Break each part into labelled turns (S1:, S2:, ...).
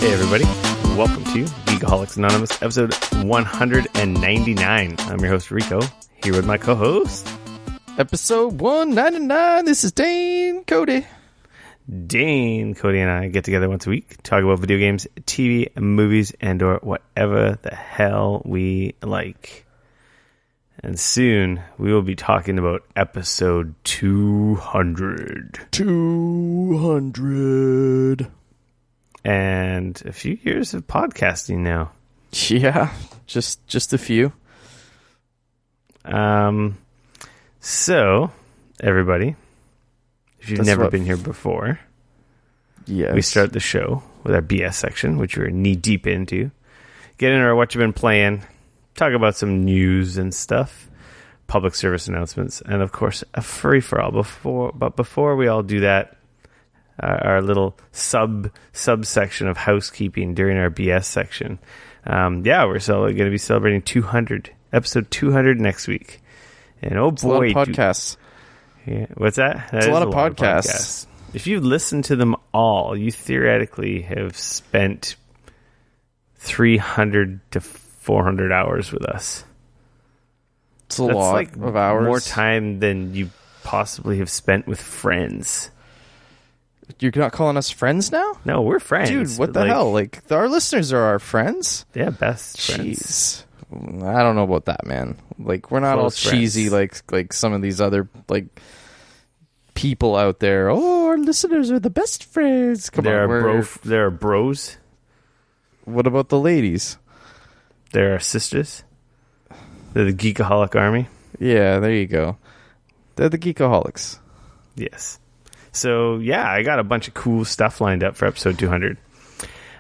S1: Hey everybody, welcome to Geekoholics Anonymous, episode 199. I'm your host Rico, here with my co-host.
S2: Episode 199, this is Dane, Cody.
S1: Dane, Cody, and I get together once a week to talk about video games, TV, movies, and or whatever the hell we like. And soon, we will be talking about episode 200.
S2: 200.
S1: And a few years of podcasting now.
S2: Yeah, just a few.
S1: So, everybody, if you've never been here before,
S2: yes,
S1: we start the show with our BS section, which we're knee-deep into. Get into our what you've been playing, talk about some news and stuff, public service announcements, and, of course, a free-for-all. Before we all do that, our little subsection of housekeeping during our BS section. We're going to be celebrating 200, episode 200 next week. And oh boy,
S2: a lot of podcasts.
S1: Yeah, what's that?
S2: It's a lot of podcasts.
S1: If you listen to them all, you theoretically have spent 300 to 400 hours with us.
S2: It's a lot of hours.
S1: More time than you possibly have spent with friends.
S2: You're not calling us friends now?
S1: No, we're friends.
S2: Dude, what the hell? Like, our listeners are our friends?
S1: Yeah, best
S2: friends. Jeez. I don't know about that, man. Like, we're not close all cheesy friends. like some of these other, like, people out there. Oh, our listeners are the best friends. Come on,
S1: there are bros.
S2: What about the ladies?
S1: There are sisters. They're the Geekoholic army.
S2: Yeah, there you go. They're the Geekoholics.
S1: Yes. So, yeah, I got a bunch of cool stuff lined up for episode 200.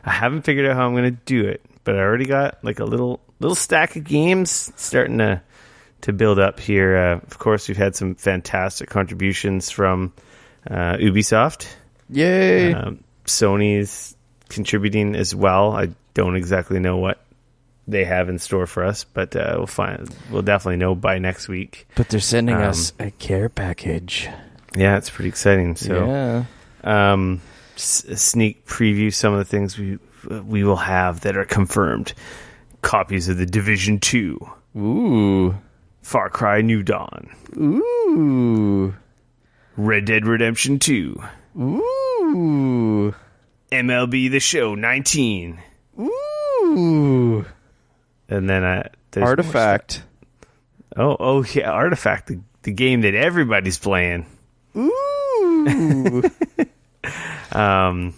S1: I haven't figured out how I'm going to do it, but I already got like a little stack of games starting to build up here. Of course, we've had some fantastic contributions from Ubisoft.
S2: Yay!
S1: Sony's contributing as well. I don't exactly know what they have in store for us, but we'll definitely know by next week.
S2: But they're sending us a care package.
S1: Yeah, it's pretty exciting. So, sneak preview some of the things we will have that are confirmed. Copies of The Division 2.
S2: Ooh.
S1: Far Cry New Dawn.
S2: Ooh.
S1: Red Dead Redemption 2.
S2: Ooh.
S1: MLB The Show 19.
S2: Ooh.
S1: And then
S2: Artifact.
S1: Oh yeah, Artifact, the game that everybody's playing.
S2: Ooh.
S1: And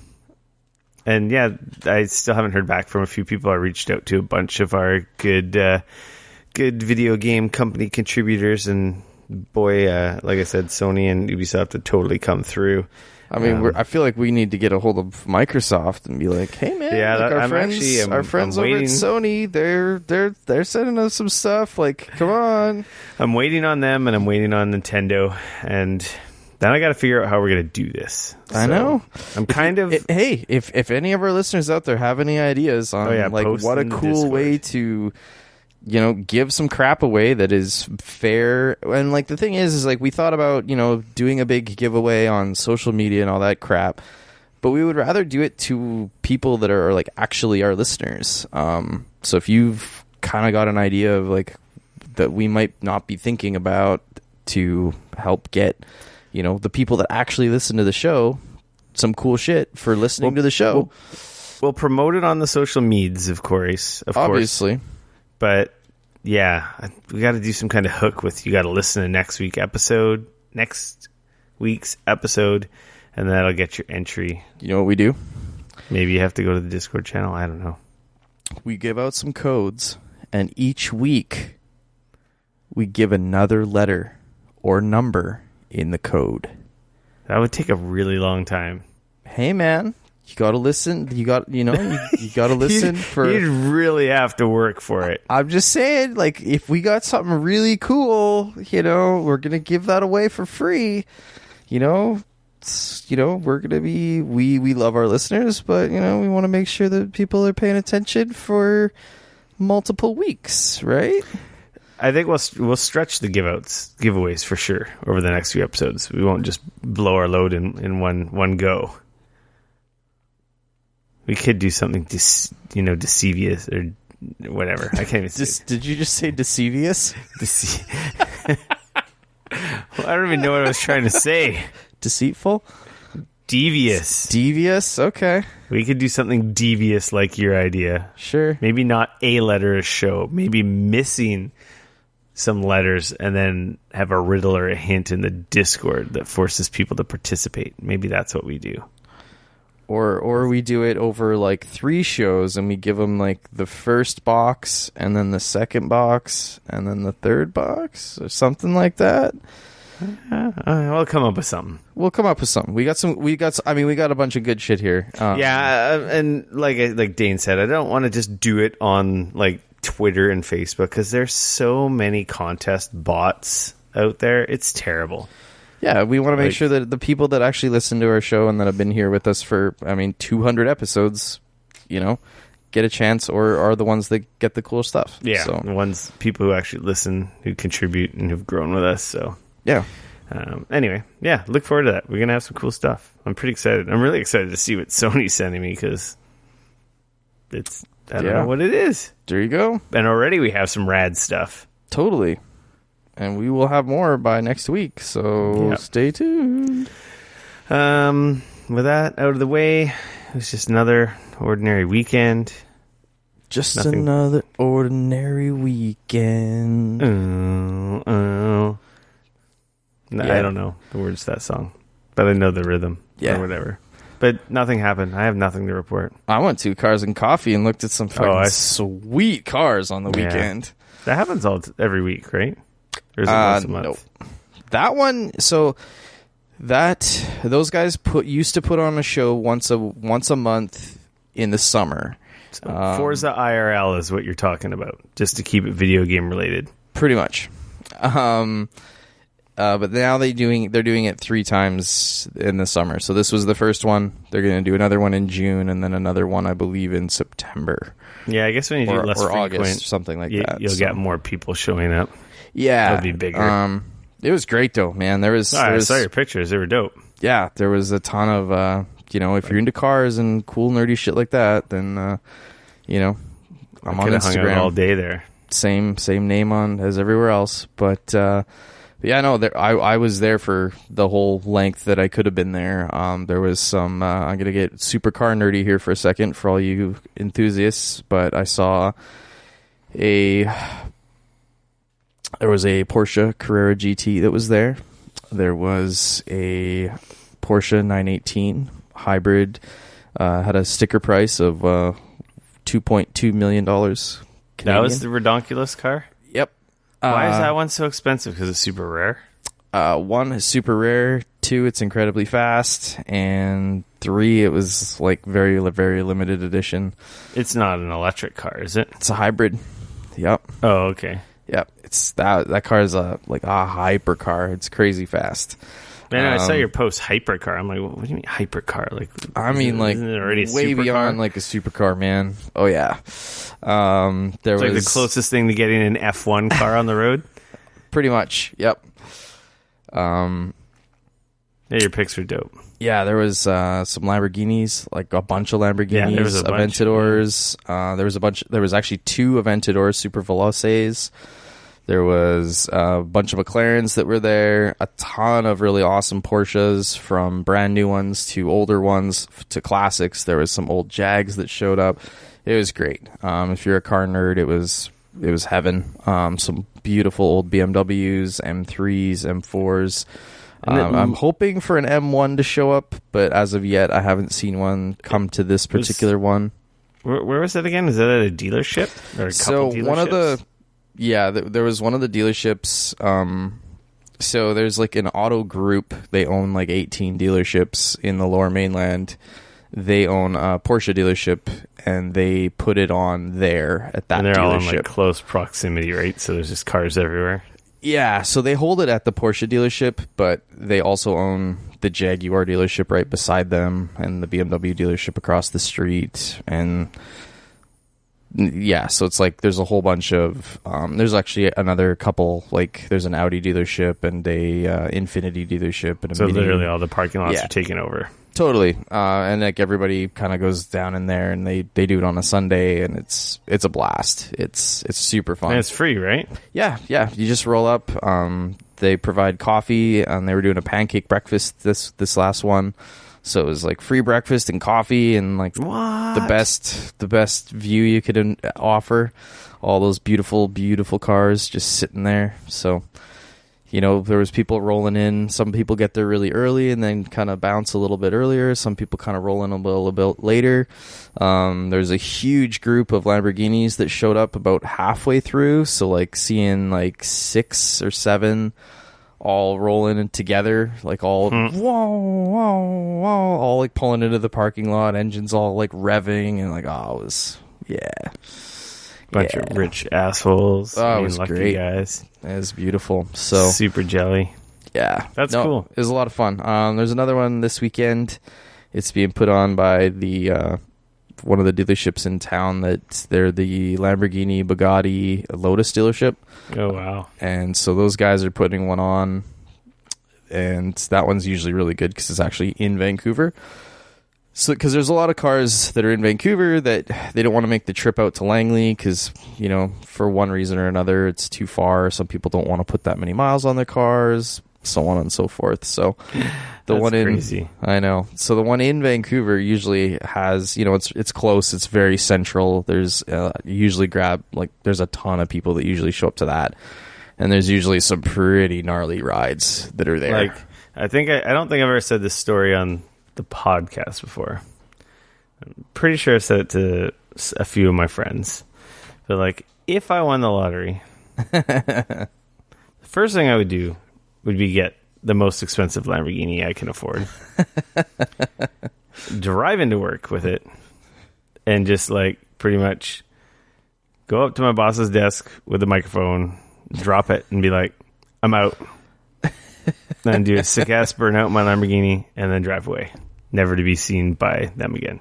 S1: yeah, I still haven't heard back from a few people. I reached out to a bunch of our good video game company contributors, and boy, like I said, Sony and Ubisoft have totally come through.
S2: I mean, I feel like we need to get a hold of Microsoft and be like, "Hey, man,
S1: yeah,
S2: like our friends over at Sony, they're sending us some stuff. Like, come on."
S1: I'm waiting on them, and I'm waiting on Nintendo, and then I got to figure out how we're going to do this.
S2: I know.
S1: I'm
S2: hey, if any of our listeners out there have any ideas on what a cool way to, give some crap away that is fair. And like the thing is like we thought about, doing a big giveaway on social media and all that crap, but we would rather do it to people that are like actually our listeners. So if you've kind of got an idea of like that we might not be thinking about to help get, the people that actually listen to the show some cool shit for listening to the show.
S1: We'll promote it on the social medias, of course.
S2: Obviously.
S1: But yeah, we got to do some kind of hook with you got to listen to next week's episode, and that'll get your entry.
S2: You know what we do?
S1: Maybe you have to go to the Discord channel. I don't know.
S2: We give out some codes, and each week we give another letter or number in the code.
S1: That would take a really long time.
S2: Hey, man, you got to listen. You got to listen for.
S1: You'd really have to work for it.
S2: I'm just saying, like, if we got something really cool, we're gonna give that away for free. We're gonna be. We love our listeners, but we want to make sure that people are paying attention for multiple weeks, right?
S1: I think we'll stretch the giveaways for sure over the next few episodes. We won't just blow our load in one go. We could do something, deceivious or whatever. I can't even say.
S2: Did you just say deceivious?
S1: Well, I don't even know what I was trying to say.
S2: Deceitful?
S1: Devious.
S2: Devious? Okay.
S1: We could do something devious like your idea.
S2: Sure.
S1: Maybe not a letter a show. Maybe missing some letters and then have a riddle or a hint in the Discord that forces people to participate. Maybe that's what we do.
S2: Or we do it over like 3 shows and we give them like the first box and then the second box and then the third box or something like that.
S1: We'll come up with something.
S2: We got a bunch of good shit here.
S1: And like Dane said, I don't want to just do it on like Twitter and Facebook because there's so many contest bots out there. It's terrible.
S2: Yeah, we want to make sure that the people that actually listen to our show and that have been here with us for 200 episodes, get a chance or are the ones that get the cool stuff.
S1: Yeah, so. The ones people who actually listen, who contribute and who've grown with us. So
S2: yeah.
S1: Anyway, yeah, look forward to that. We're gonna have some cool stuff. I'm pretty excited. I'm really excited to see what Sony's sending me because I don't know what it is.
S2: There you go.
S1: And already we have some rad stuff.
S2: Totally. And we will have more by next week, so stay tuned.
S1: With that out of the way, it was just another ordinary weekend.
S2: Another ordinary weekend.
S1: I don't know the words to that song, but I know the rhythm or whatever. But nothing happened. I have nothing to report.
S2: I went to Cars and Coffee and looked at some fucking sweet cars on the weekend.
S1: That happens every week, right? Or is it once a month?
S2: Nope. That one, those guys used to put on a show once a month in the summer.
S1: So Forza IRL is what you're talking about, just to keep it video game related.
S2: Pretty much. But now they're doing it 3 times in the summer. So this was the first one. They're going to do another one in June and then another one, I believe, in September.
S1: Yeah, I guess when you do less frequent,
S2: August, something like that.
S1: You'll get more people showing up.
S2: Yeah,
S1: it'll be bigger.
S2: It was great though, man. I saw
S1: your pictures; they were dope.
S2: Yeah, there was a ton of if you're into cars and cool nerdy shit like that, then I'm on Instagram
S1: hung out all day there.
S2: Same name as everywhere else, but I was there for the whole length that I could have been there. There was some. I'm gonna get super car nerdy here for a second for all you enthusiasts, but I saw There was a Porsche Carrera GT that was there. There was a Porsche 918 hybrid. Had a sticker price of $2.2 million. Canadian.
S1: That was the redonkulous car?
S2: Yep.
S1: Why is that one so expensive? Because it's super rare?
S2: 1 is super rare. 2, it's incredibly fast. And 3, it was like very, very limited edition.
S1: It's not an electric car, is it?
S2: It's a hybrid. Yep.
S1: Oh, okay.
S2: Yep, it's that car is a hyper car. It's crazy fast.
S1: Man, I saw your post hypercar. I'm like, what do you mean hypercar? Like,
S2: isn't it already way beyond like a supercar, man. Oh yeah. It's
S1: like the closest thing to getting an F1 car on the road.
S2: Pretty much. Yep.
S1: Yeah, your pics are dope.
S2: Yeah, there was some Lamborghinis, like a bunch of Lamborghinis,
S1: yeah, there was a bunch.
S2: Aventadors. There was actually 2 Aventadors Super Veloces. There was a bunch of McLarens that were there, a ton of really awesome Porsches, from brand new ones to older ones to classics. There was some old Jags that showed up. It was great. If you're a car nerd, it was heaven. Some beautiful old BMWs, M3s, M4s. I'm hoping for an M1 to show up, but as of yet, I haven't seen one come to this particular one.
S1: Where was that again? Is that at a dealership or a couple dealerships?
S2: There was one of the dealerships. So there's like an auto group. They own like 18 dealerships in the Lower Mainland. They own a Porsche dealership, and they put it on there at that dealership.
S1: And they're all in like close proximity, right? So there's just cars everywhere.
S2: Yeah, so they hold it at the Porsche dealership, but they also own the Jaguar dealership right beside them and the BMW dealership across the street. And Yeah, so it's like there's a whole bunch of there's actually another couple, like there's an Audi dealership and a Infinity dealership and a Mini.
S1: Literally all the parking lots are taken over.
S2: Totally. And like everybody kind of goes down in there, and they do it on a Sunday, and it's a blast. It's super fun.
S1: And it's free, right?
S2: Yeah. You just roll up. They provide coffee, and they were doing a pancake breakfast this last one. So it was like free breakfast and coffee and like the best view you could offer. All those beautiful, beautiful cars just sitting there. So, you know, there was people rolling in. Some people get there really early and then kind of bounce a little bit earlier. Some people kind of roll in a little bit later. There's a huge group of Lamborghinis that showed up about halfway through. So like seeing like 6 or 7 all rolling together, like all whoa, all like pulling into the parking lot, engines all like revving, and like it was
S1: bunch of rich assholes.
S2: It was
S1: lucky
S2: great.
S1: guys.
S2: It was beautiful. So
S1: super jelly.
S2: Yeah,
S1: that's cool.
S2: It was a lot of fun. There's another one this weekend. It's being put on by the one of the dealerships in town. That they're the Lamborghini Bugatti Lotus dealership.
S1: Oh wow.
S2: And so those guys are putting one on, and that one's usually really good because it's actually in Vancouver. So because there's a lot of cars that are in Vancouver that they don't want to make the trip out to Langley because, you know, for one reason or another it's too far. Some people don't want to put that many miles on their cars, so on and so forth. So the one in
S1: crazy.
S2: I know. So the one in Vancouver usually has, you know, it's close, it's very central. There's usually there's a ton of people that usually show up to that, and there's usually some pretty gnarly rides that are there.
S1: Like I don't think I've ever said this story on the podcast before. I'm pretty sure I said it to a few of my friends. But like, if I won the lottery, the first thing I would do would be get the most expensive Lamborghini I can afford, drive into work with it, and just like pretty much go up to my boss's desk with a microphone, drop it, and be like, I'm out. Then do a sick ass burnout in my Lamborghini, and then drive away, never to be seen by them again.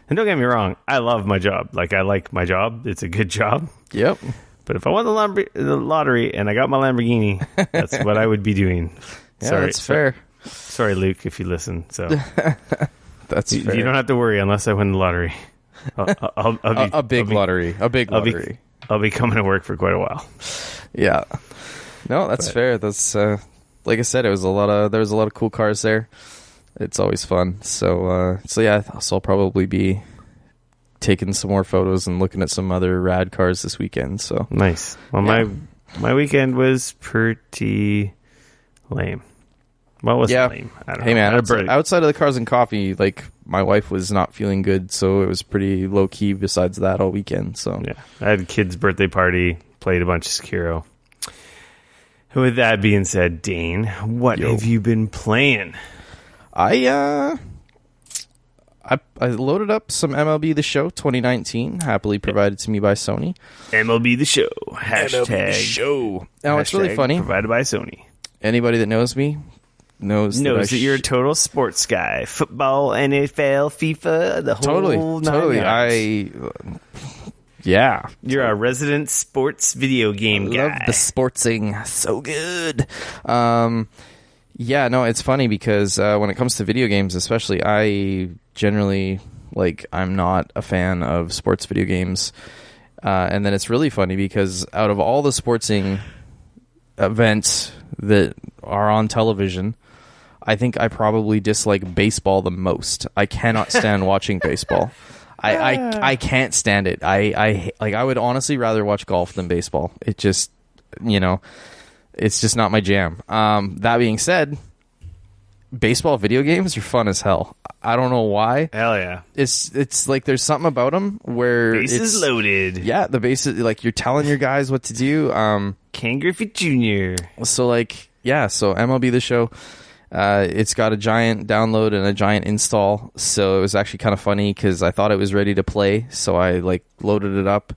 S1: And don't get me wrong, I love my job. Like, I like my job. It's a good job.
S2: Yep.
S1: But if I won the lottery and I got my Lamborghini, that's what I would be doing.
S2: Yeah, sorry, that's fair.
S1: Sorry, Luke, if you listen. So
S2: that's fair.
S1: You don't have to worry unless I win the lottery.
S2: A big lottery.
S1: I'll be coming to work for quite a while.
S2: Yeah. No, that's fair. That's like I said, there was a lot of cool cars there. It's always fun. So yeah, so I'll probably be taking some more photos and looking at some other rad cars this weekend. So
S1: nice. Well, my weekend was pretty lame. Well, it wasn't lame. I don't know.
S2: Man, outside of the cars and coffee, like my wife was not feeling good, so it was pretty low key. Besides that, all weekend. So
S1: yeah, I had a kid's birthday party, played a bunch of Sekiro. With that being said, Dane, what have you been playing?
S2: I loaded up some MLB The Show 2019, happily provided to me by Sony.
S1: MLB The Show. Hashtag.
S2: MLB The Show. Now, it's really funny.
S1: Provided by Sony.
S2: Anybody that knows me knows that
S1: you're a total sports guy. Football, NFL, FIFA, the whole
S2: totally. Yeah.
S1: You're a resident sports video game guy.
S2: Love the sportsing. So good. Yeah, no, it's funny because when it comes to video games, especially, I generally, I'm not a fan of sports video games. And then it's really funny because out of all the sportsing events that are on television, I think I probably dislike baseball the most. I cannot stand watching baseball. I can't stand it. I would honestly rather watch golf than baseball. It just, it's just not my jam. That being said, baseball video games are fun as hell. I don't know why.
S1: Hell yeah.
S2: It's like there's something about them where
S1: bases loaded.
S2: Yeah, the bases, like you're telling your guys what to do.
S1: Ken Griffey Jr.
S2: So so MLB The Show. It's got a giant download and a giant install, so it was actually kind of funny because I thought it was ready to play, so I loaded it up,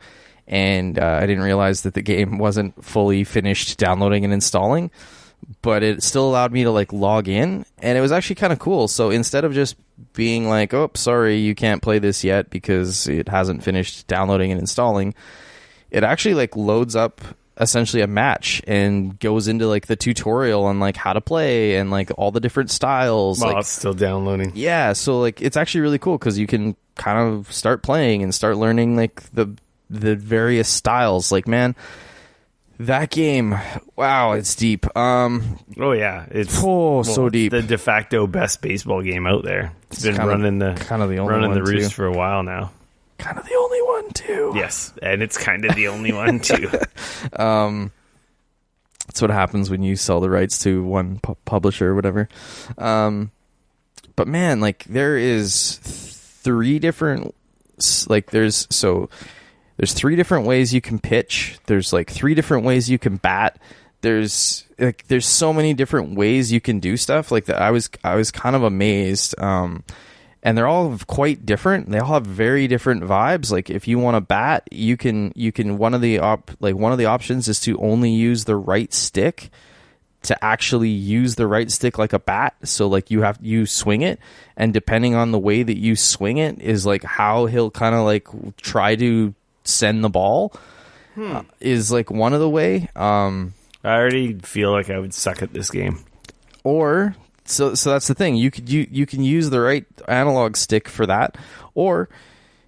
S2: and I didn't realize that the game wasn't fully finished downloading and installing. but it still allowed me to like log in, and it was actually kind of cool. So instead of just being like, oh, sorry, you can't play this yet because it hasn't finished downloading and installing, it actually like loads up essentially a match and goes into like the tutorial on like how to play and like all the different styles.
S1: Well,
S2: like,
S1: it's still downloading.
S2: Yeah, so like it's actually really cool because you can kind of start playing and start learning like the various styles. Like, man, that game, wow, it's deep.
S1: Oh yeah, it's
S2: so deep.
S1: The de facto best baseball game out there. It's been running the roost for a while now.
S2: Kind of the only one too.
S1: Yes, and it's kind of the only one too.
S2: That's what happens when you sell the rights to one publisher or whatever. But man, like there is three different there's 3 different ways you can pitch. There's like 3 different ways you can bat. There's so many different ways you can do stuff. Like that, I was kind of amazed. And they're all quite different. They all have very different vibes. Like if you want to bat, you can one of the options is to only use the right stick to actually use the right stick like a bat. So like you swing it, and depending on the way that you swing it is like how he'll kind of like try to send the ball. Is like one of the way. I
S1: already feel like I would suck at this game.
S2: Or So that's the thing. You can use the right analog stick for that, or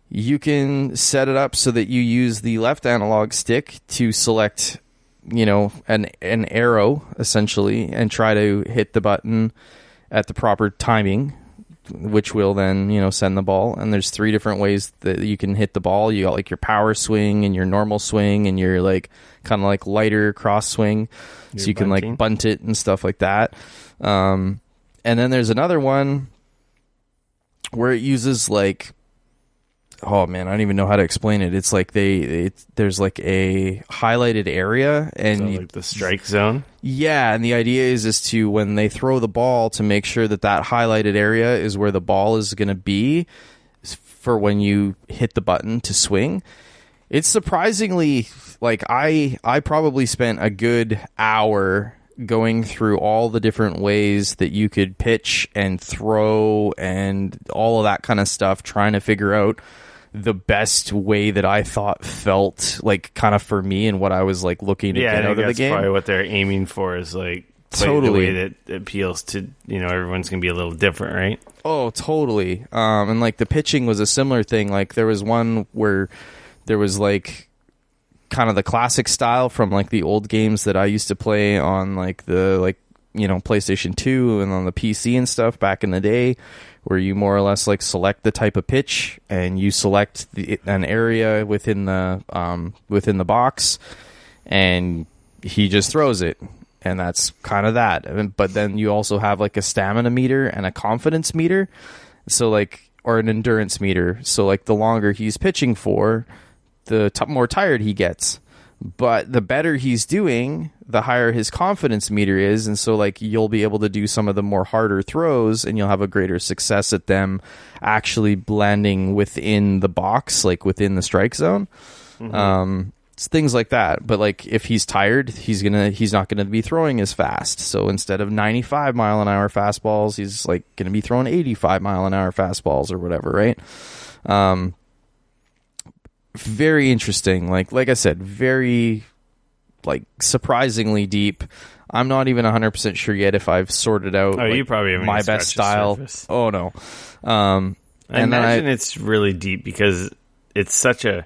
S2: you can set it up so that you use the left analog stick to select, an arrow essentially, and try to hit the button at the proper timing, which will then send the ball. And there's 3 different ways that you can hit the ball. You got like your power swing and your normal swing and your like kind of like lighter cross swing, so you can like bunt it and stuff like that. And then there's another one where it uses like, oh man, I don't even know how to explain it. It's like there's like a highlighted area, and
S1: like the strike zone.
S2: Yeah, and the idea is to, when they throw the ball, to make sure that highlighted area is where the ball is going to be for when you hit the button to swing. It's surprisingly, like I probably spent a good hour going through all the different ways that you could pitch and throw and all of that kind of stuff, trying to figure out the best way that I thought felt like kind of for me and what I was like looking to get out of the game.
S1: Probably what they're aiming for is like the way that appeals to, everyone's gonna be a little different, right?
S2: Oh, totally. And like the pitching was a similar thing. Like there was one where there was like kind of the classic style from like the old games that I used to play on like the PlayStation 2 and on the PC and stuff back in the day, where you more or less like select the type of pitch and you select an area within the box, and he just throws it, and that's kind of that. But then you also have like a stamina meter and a confidence meter, so like, or an endurance meter. So like the longer he's pitching for, the more tired he gets. But the better he's doing, the higher his confidence meter is, and so like you'll be able to do some of the more harder throws, and you'll have a greater success at them actually landing within the box, like within the strike zone. Mm-hmm. It's things like that. But like if he's tired, he's not gonna be throwing as fast. So instead of 95 mile an hour fastballs, he's like gonna be throwing 85 mile an hour fastballs or whatever, right? Very interesting. Like I said, very like surprisingly deep. I'm not even 100% sure yet if I've sorted out
S1: you probably haven't
S2: my best style. Oh no.
S1: I imagine it's really deep because it's such a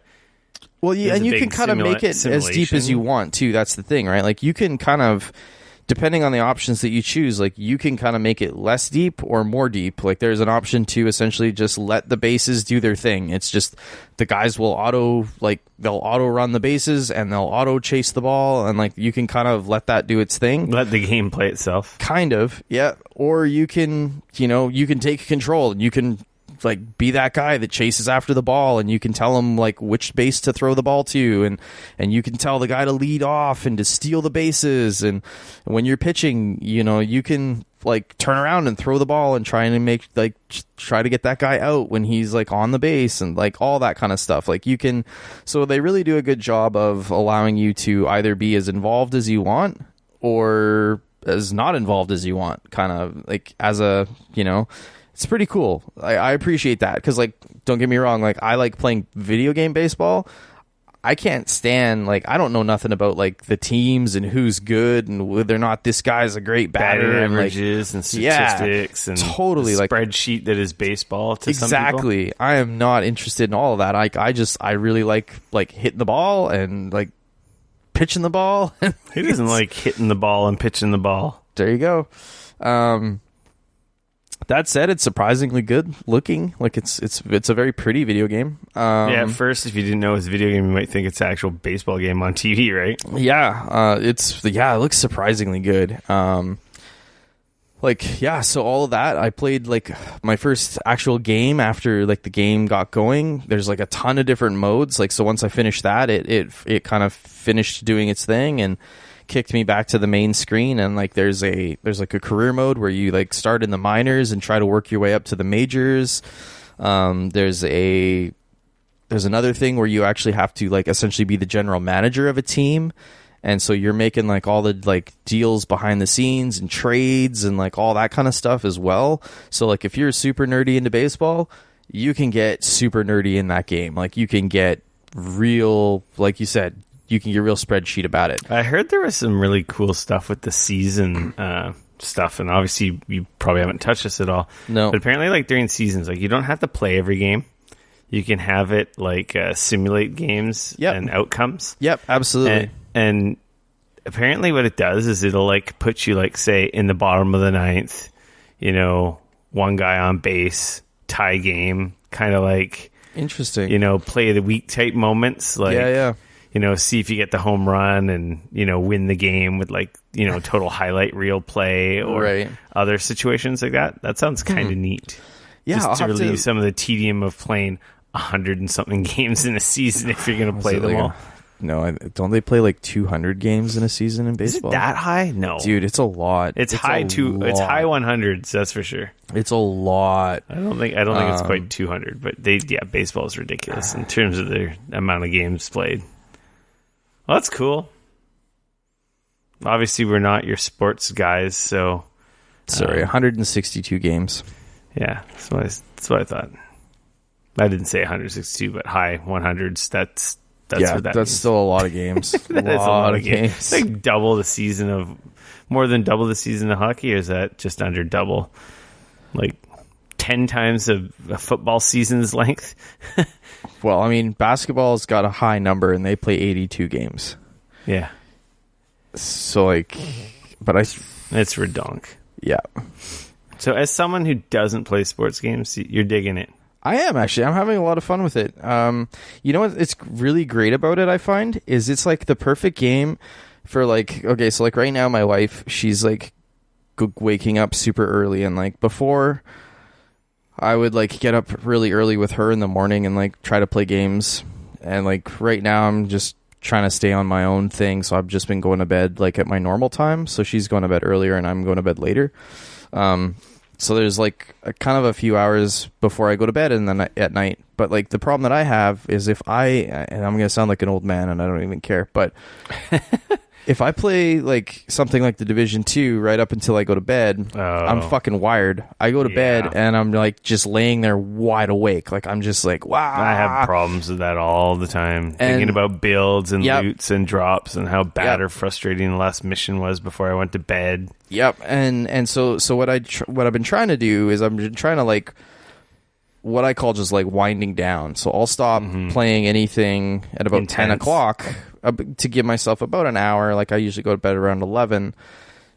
S2: and you can kind of make it as deep as you want too. That's the thing, right? Like you can kind of, depending on the options that you choose, like you can kind of make it less deep or more deep. Like there's an option to essentially just let the bases do their thing. It's just the guys will they'll auto run the bases and they'll auto chase the ball, and like you can kind of let that do its thing.
S1: Let the game play itself.
S2: Kind of, yeah. Or you can, you can take control, and you can like be that guy that chases after the ball, and you can tell him like which base to throw the ball to, and you can tell the guy to lead off and to steal the bases. And when you're pitching, you can like turn around and throw the ball and try to get that guy out when he's like on the base, and like all that kind of stuff. Like you can, so they really do a good job of allowing you to either be as involved as you want, or not involved as you want, kind of like as a, it's pretty cool. I appreciate that because, like, don't get me wrong, like, I like playing video game baseball. I can't stand, like, I don't know nothing about, like, the teams and who's good and whether or not this guy's a great batter.
S1: Batting averages and statistics and
S2: totally,
S1: the
S2: like,
S1: spreadsheet that is baseball to some people.
S2: Exactly. I am not interested in all of that. I really like hitting the ball and, like, pitching the ball.
S1: Who doesn't like hitting the ball and pitching the ball?
S2: There you go. That said, it's surprisingly good looking. Like it's a very pretty video game.
S1: Yeah, at first, if you didn't know it was a video game, you might think it's an actual baseball game on TV, right?
S2: Yeah, it looks surprisingly good. So all of that, I played like my first actual game after like the game got going. There's like a ton of different modes. Like, so once I finished that, it kind of finished doing its thing and kicked me back to the main screen. And like there's like a career mode where you like start in the minors and try to work your way up to the majors. There's another thing where you actually have to like essentially be the general manager of a team. And so you're making like all the like deals behind the scenes and trades and like all that kind of stuff as well. So like if you're super nerdy into baseball, you can get super nerdy in that game. Like you can get real, like you said, you can get a real spreadsheet about it.
S1: I heard there was some really cool stuff with the season stuff, and obviously you probably haven't touched this at all.
S2: No.
S1: But apparently like during seasons, like you don't have to play every game. You can have it like simulate games and outcomes.
S2: Yep, absolutely.
S1: And apparently what it does is it'll like put you like, say, in the bottom of the ninth, one guy on base, tie game, kind of like,
S2: interesting,
S1: play of the week type moments. Like, see if you get the home run and, win the game with like, total highlight reel play or other situations like that. That sounds kind of neat.
S2: Yeah,
S1: just to relieve some of the tedium of playing 100 and something games in a season if you're going to play them all.
S2: No, don't they play like 200 games in a season in baseball?
S1: Is it that high? No,
S2: dude, it's a lot.
S1: It's high 100s, that's for sure.
S2: It's a lot.
S1: I don't think it's quite 200, but baseball is ridiculous in terms of their amount of games played. Well, that's cool. Obviously, we're not your sports guys, so
S2: sorry. 162 games.
S1: Yeah, that's what I thought. I didn't say 162, but high 100s. That's what that means.
S2: Still a lot of games.
S1: That is a lot of games. It's like more than double the season of hockey, or is that just under double? Like 10 times a football season's length?
S2: Well, I mean, basketball's got a high number, and they play 82 games.
S1: Yeah.
S2: So, like,
S1: it's redonk.
S2: Yeah.
S1: So, as someone who doesn't play sports games, you're digging it.
S2: I am, actually. I'm having a lot of fun with it. You know what? It's really great about it, I find, is it's like the perfect game for like, okay, so like right now, my wife, she's like waking up super early, and like before, I would like get up really early with her in the morning and like try to play games. And like right now I'm just trying to stay on my own thing. So I've just been going to bed like at my normal time. So she's going to bed earlier and I'm going to bed later. So there's like kind of a few hours before I go to bed and then at night. But like the problem that I have is and I'm going to sound like an old man and I don't even care, but if I play like something like the Division 2 right up until I go to bed, I'm fucking wired. I go to bed and I'm like just laying there wide awake. Like I'm just like, wow.
S1: I have problems with that all the time. Thinking about builds and loots and drops and how bad or frustrating the last mission was before I went to bed.
S2: Yep. And so what I've been trying to do is I'm trying to like what I call just like winding down. So I'll stop playing anything at about 10 o'clock to give myself about an hour. Like I usually go to bed around 11.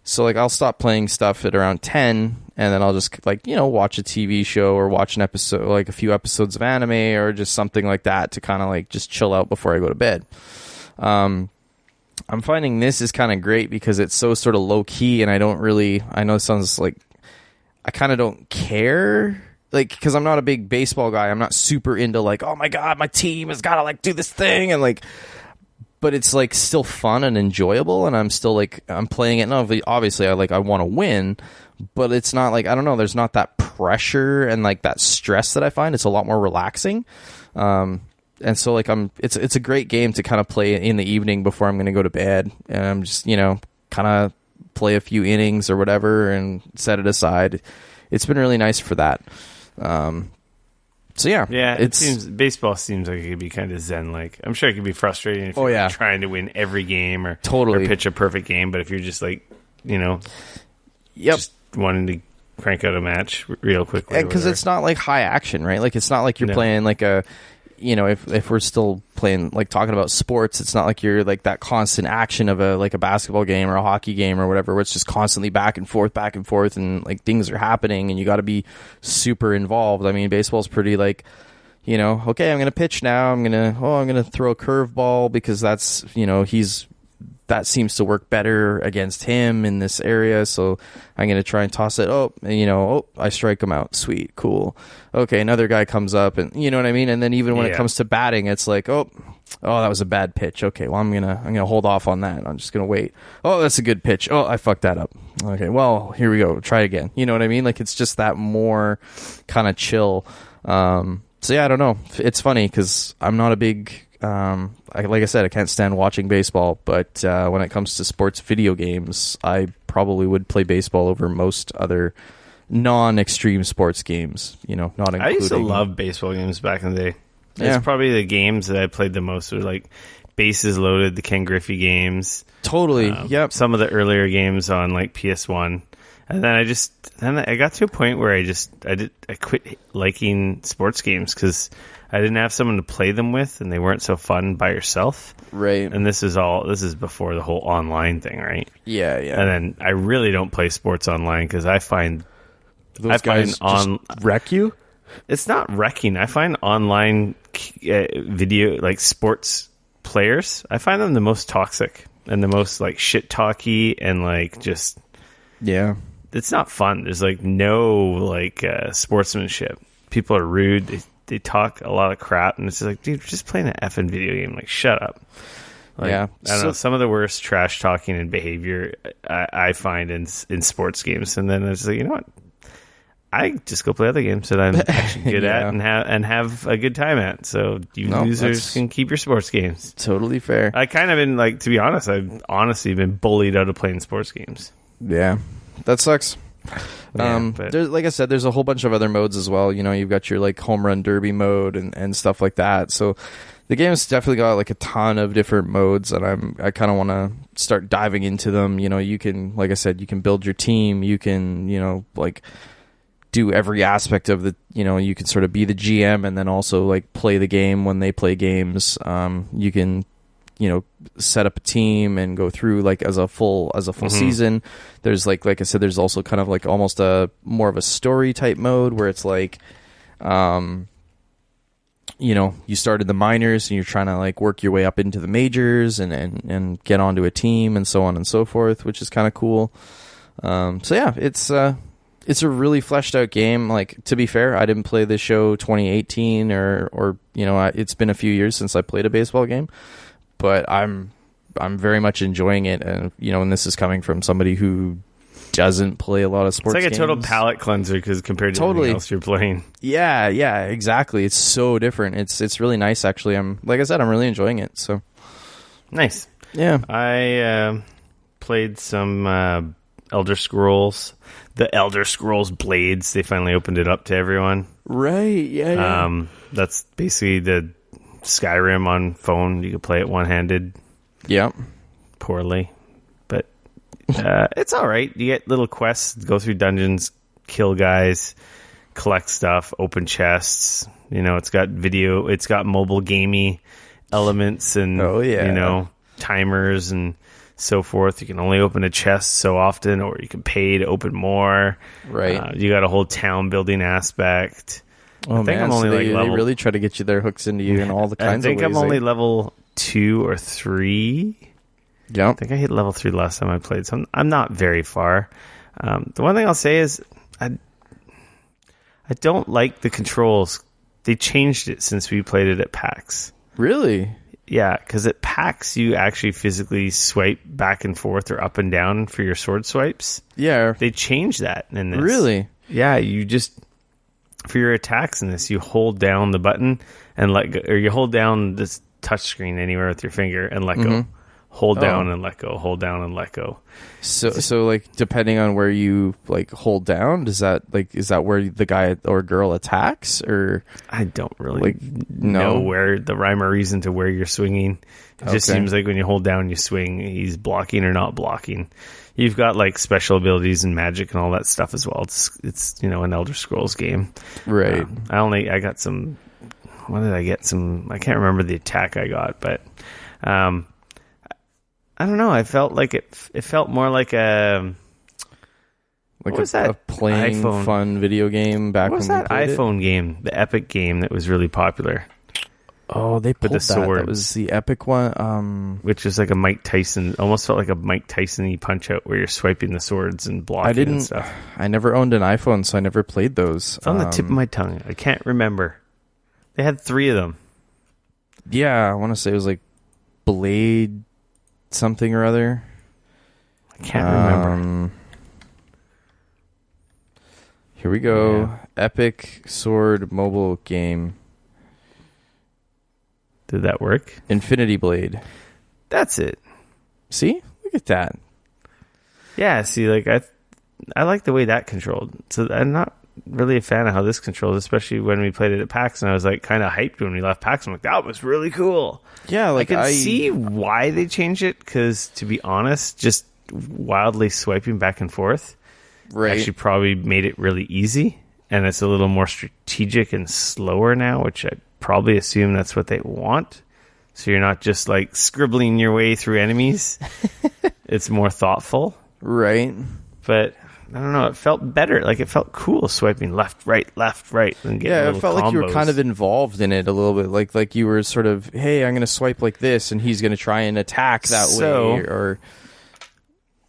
S2: So like I'll stop playing stuff at around 10 and then I'll just like, watch a TV show or watch an episode, like a few episodes of anime or just something like that to kind of like just chill out before I go to bed. I'm finding this is kind of great because it's so sort of low key and I know it sounds like I kind of don't care. Like, because I'm not a big baseball guy. I'm not super into like, oh my God, my team has got to like do this thing. And like, but it's like still fun and enjoyable. And I'm still like, I'm playing it. And obviously I want to win, but it's not like, I don't know. There's not that pressure and like that stress that I find. It's a lot more relaxing. And so like it's a great game to kind of play in the evening before I'm going to go to bed. And I'm just, kind of play a few innings or whatever and set it aside. It's been really nice for that. So yeah,
S1: baseball seems like it could be kind of zen-like. I'm sure it could be frustrating if you're trying to win every game or pitch a perfect game, but if you're just like, just wanting to crank out a match real quickly.
S2: Because it's not like high action, right? Like, it's not like you're playing like a, if we're still playing, like talking about sports, it's not like you're like that constant action of a basketball game or a hockey game or whatever, where it's just constantly back and forth, and like things are happening and you got to be super involved. I mean, baseball's pretty like, okay, I'm going to pitch now. I'm going to throw a curveball because that's, that seems to work better against him in this area, so I'm going to try and toss it. I strike him out. Sweet, cool. Okay, another guy comes up, and you know what I mean? And then even when it comes to batting, it's like, that was a bad pitch. Okay, well, I'm going to hold off on that. I'm just going to wait. Oh, that's a good pitch. Oh, I fucked that up. Okay, well, here we go. Try again. You know what I mean? Like, it's just that more kind of chill. So yeah, I don't know. It's funny because I'm not a big... like I said, I can't stand watching baseball, but when it comes to sports video games, I probably would play baseball over most other non-extreme sports games, not including...
S1: I used to love baseball games back in the day. It's probably the games that I played the most were like Bases Loaded, the Ken Griffey games.
S2: Totally, yep.
S1: Some of the earlier games on like PS1. And then I got to a point where I quit liking sports games because I didn't have someone to play them with, and they weren't so fun by yourself.
S2: Right.
S1: And this is before the whole online thing, right?
S2: Yeah.
S1: And then I really don't play sports online because I find
S2: those guys just wreck you.
S1: It's not wrecking. I find online video like sports players. I find them the most toxic and the most like shit talky and like just It's not fun. There's like no like sportsmanship. People are rude. They talk a lot of crap, and it's just like, dude, we're just playing an effing video game. Like, shut up. Like, I don't know. Some of the worst trash talking and behavior I find in sports games, and then it's like, you know what? I just go play other games that I'm actually good at and have a good time at. So users can keep your sports games.
S2: Totally fair.
S1: I kind of been like, to be honest, I've honestly been bullied out of playing sports games.
S2: Yeah, that sucks. There's, like I said, there's a whole bunch of other modes as well. You've got your like home run derby mode and stuff like that. So the game's definitely got like a ton of different modes, and I kind of want to start diving into them. You can, like I said, you can build your team. You can, like do every aspect of the, you can sort of be the GM and then also like play the game when they play games. You can, set up a team and go through like as a full season. There's like I said, there's also kind of like almost a more of a story type mode where it's like, you started the minors and you're trying to like work your way up into the majors and get onto a team and so on and so forth, which is kind of cool. So yeah, it's a really fleshed out game. Like, to be fair, I didn't play this show 2018 or it's been a few years since I played a baseball game. But I'm very much enjoying it, and and this is coming from somebody who doesn't play a lot of sports.
S1: It's like a
S2: games.
S1: total palate cleanser because compared to everything else you're playing.
S2: Yeah, exactly. It's so different. It's really nice, actually. Like I said, I'm really enjoying it. So
S1: nice.
S2: Yeah,
S1: I played some Elder Scrolls. The Elder Scrolls Blades. They finally opened it up to everyone.
S2: Right. Yeah.
S1: That's basically the Skyrim on phone. You can play it one-handed.
S2: Yeah.
S1: Poorly. But it's all right. You get little quests, go through dungeons, kill guys, collect stuff, open chests. It's got mobile gamey elements and timers and so forth. You can only open a chest so often, or you can pay to open more.
S2: Right.
S1: You got a whole town building aspect.
S2: Oh, they really try to get you their hooks into you in all the kinds of ways.
S1: I think I'm only level 2 or 3.
S2: Yeah.
S1: I think I hit level 3 last time I played, so I'm not very far. The one thing I'll say is I don't like the controls. They changed it since we played it at PAX.
S2: Really?
S1: Yeah, because at PAX you actually physically swipe back and forth or up and down for your sword swipes.
S2: Yeah.
S1: They changed that in this.
S2: Really?
S1: Yeah, you just... For your attacks in this, you hold down the button and let go, or you hold down this touch screen anywhere with your finger and let go. hold down and let go, hold down and let go.
S2: So like depending on where you like hold down, is that where the guy or girl attacks, or
S1: I don't really know where the rhyme or reason to where you're swinging. It just seems like when you hold down, you swing. He's blocking or not blocking. You've got like special abilities and magic and all that stuff as well. It's an Elder Scrolls game,
S2: right?
S1: I got some. What did I get? I can't remember the attack I got, but I don't know. I felt like it felt more like a
S2: playing iPhone fun video game back when we played
S1: iPhone game, the Epic game that was really popular.
S2: Oh, they pulled that. That was the Epic one,
S1: which is like a Mike Tyson. Almost felt like a Mike Tyson-y Punch Out where you're swiping the swords and blocking and stuff.
S2: I never owned an iPhone, so I never played those.
S1: It's on the tip of my tongue. I can't remember. They had 3 of them.
S2: Yeah, I want to say it was like Blade something or other.
S1: I can't remember.
S2: Here we go. Yeah. Epic Sword mobile game.
S1: Did that work?
S2: Infinity Blade.
S1: That's it.
S2: See? Look at that.
S1: Yeah, see, like I like the way that controlled. So I'm not really a fan of how this controls, especially when we played it at PAX, and I was like kind of hyped when we left PAX. I'm like, that was really cool.
S2: Yeah, like
S1: I can see why they changed it, because to be honest, just wildly swiping back and forth actually probably made it really easy, and it's a little more strategic and slower now, which I probably assume that's what they want. So you're not just like scribbling your way through enemies. It's more thoughtful.
S2: Right.
S1: But I don't know, it felt better. Like it felt cool swiping left, right, and getting
S2: it felt
S1: combos.
S2: like you were kind of involved in it a little bit. Like you were sort of, hey, I'm going to swipe like this, and he's going to try and attack that way. Or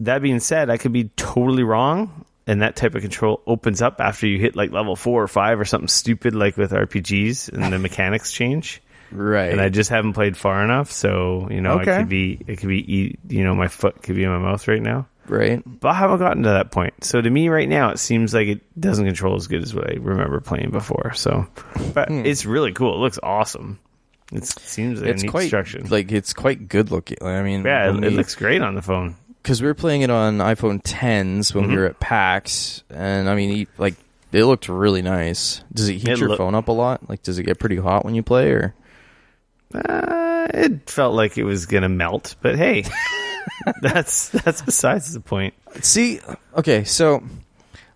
S1: that being said, I could be totally wrong, and that type of control opens up after you hit like level 4 or 5 or something stupid like with RPGs, and the mechanics change.
S2: Right.
S1: And I just haven't played far enough, so it could be my foot could be in my mouth right now.
S2: Right.
S1: But I haven't gotten to that point. So to me right now, it seems like it doesn't control as good as what I remember playing before. So, but it's really cool. It looks awesome. It seems like a neat construction.
S2: Like it's quite good looking. I mean,
S1: yeah, it looks great on the phone.
S2: Because we were playing it on iPhone 10s when we were at PAX, and I mean, it looked really nice. Does it heat your phone up a lot? Like, does it get pretty hot when you play, or?
S1: It felt like it was gonna melt, but hey. That's besides the point.
S2: See, okay, so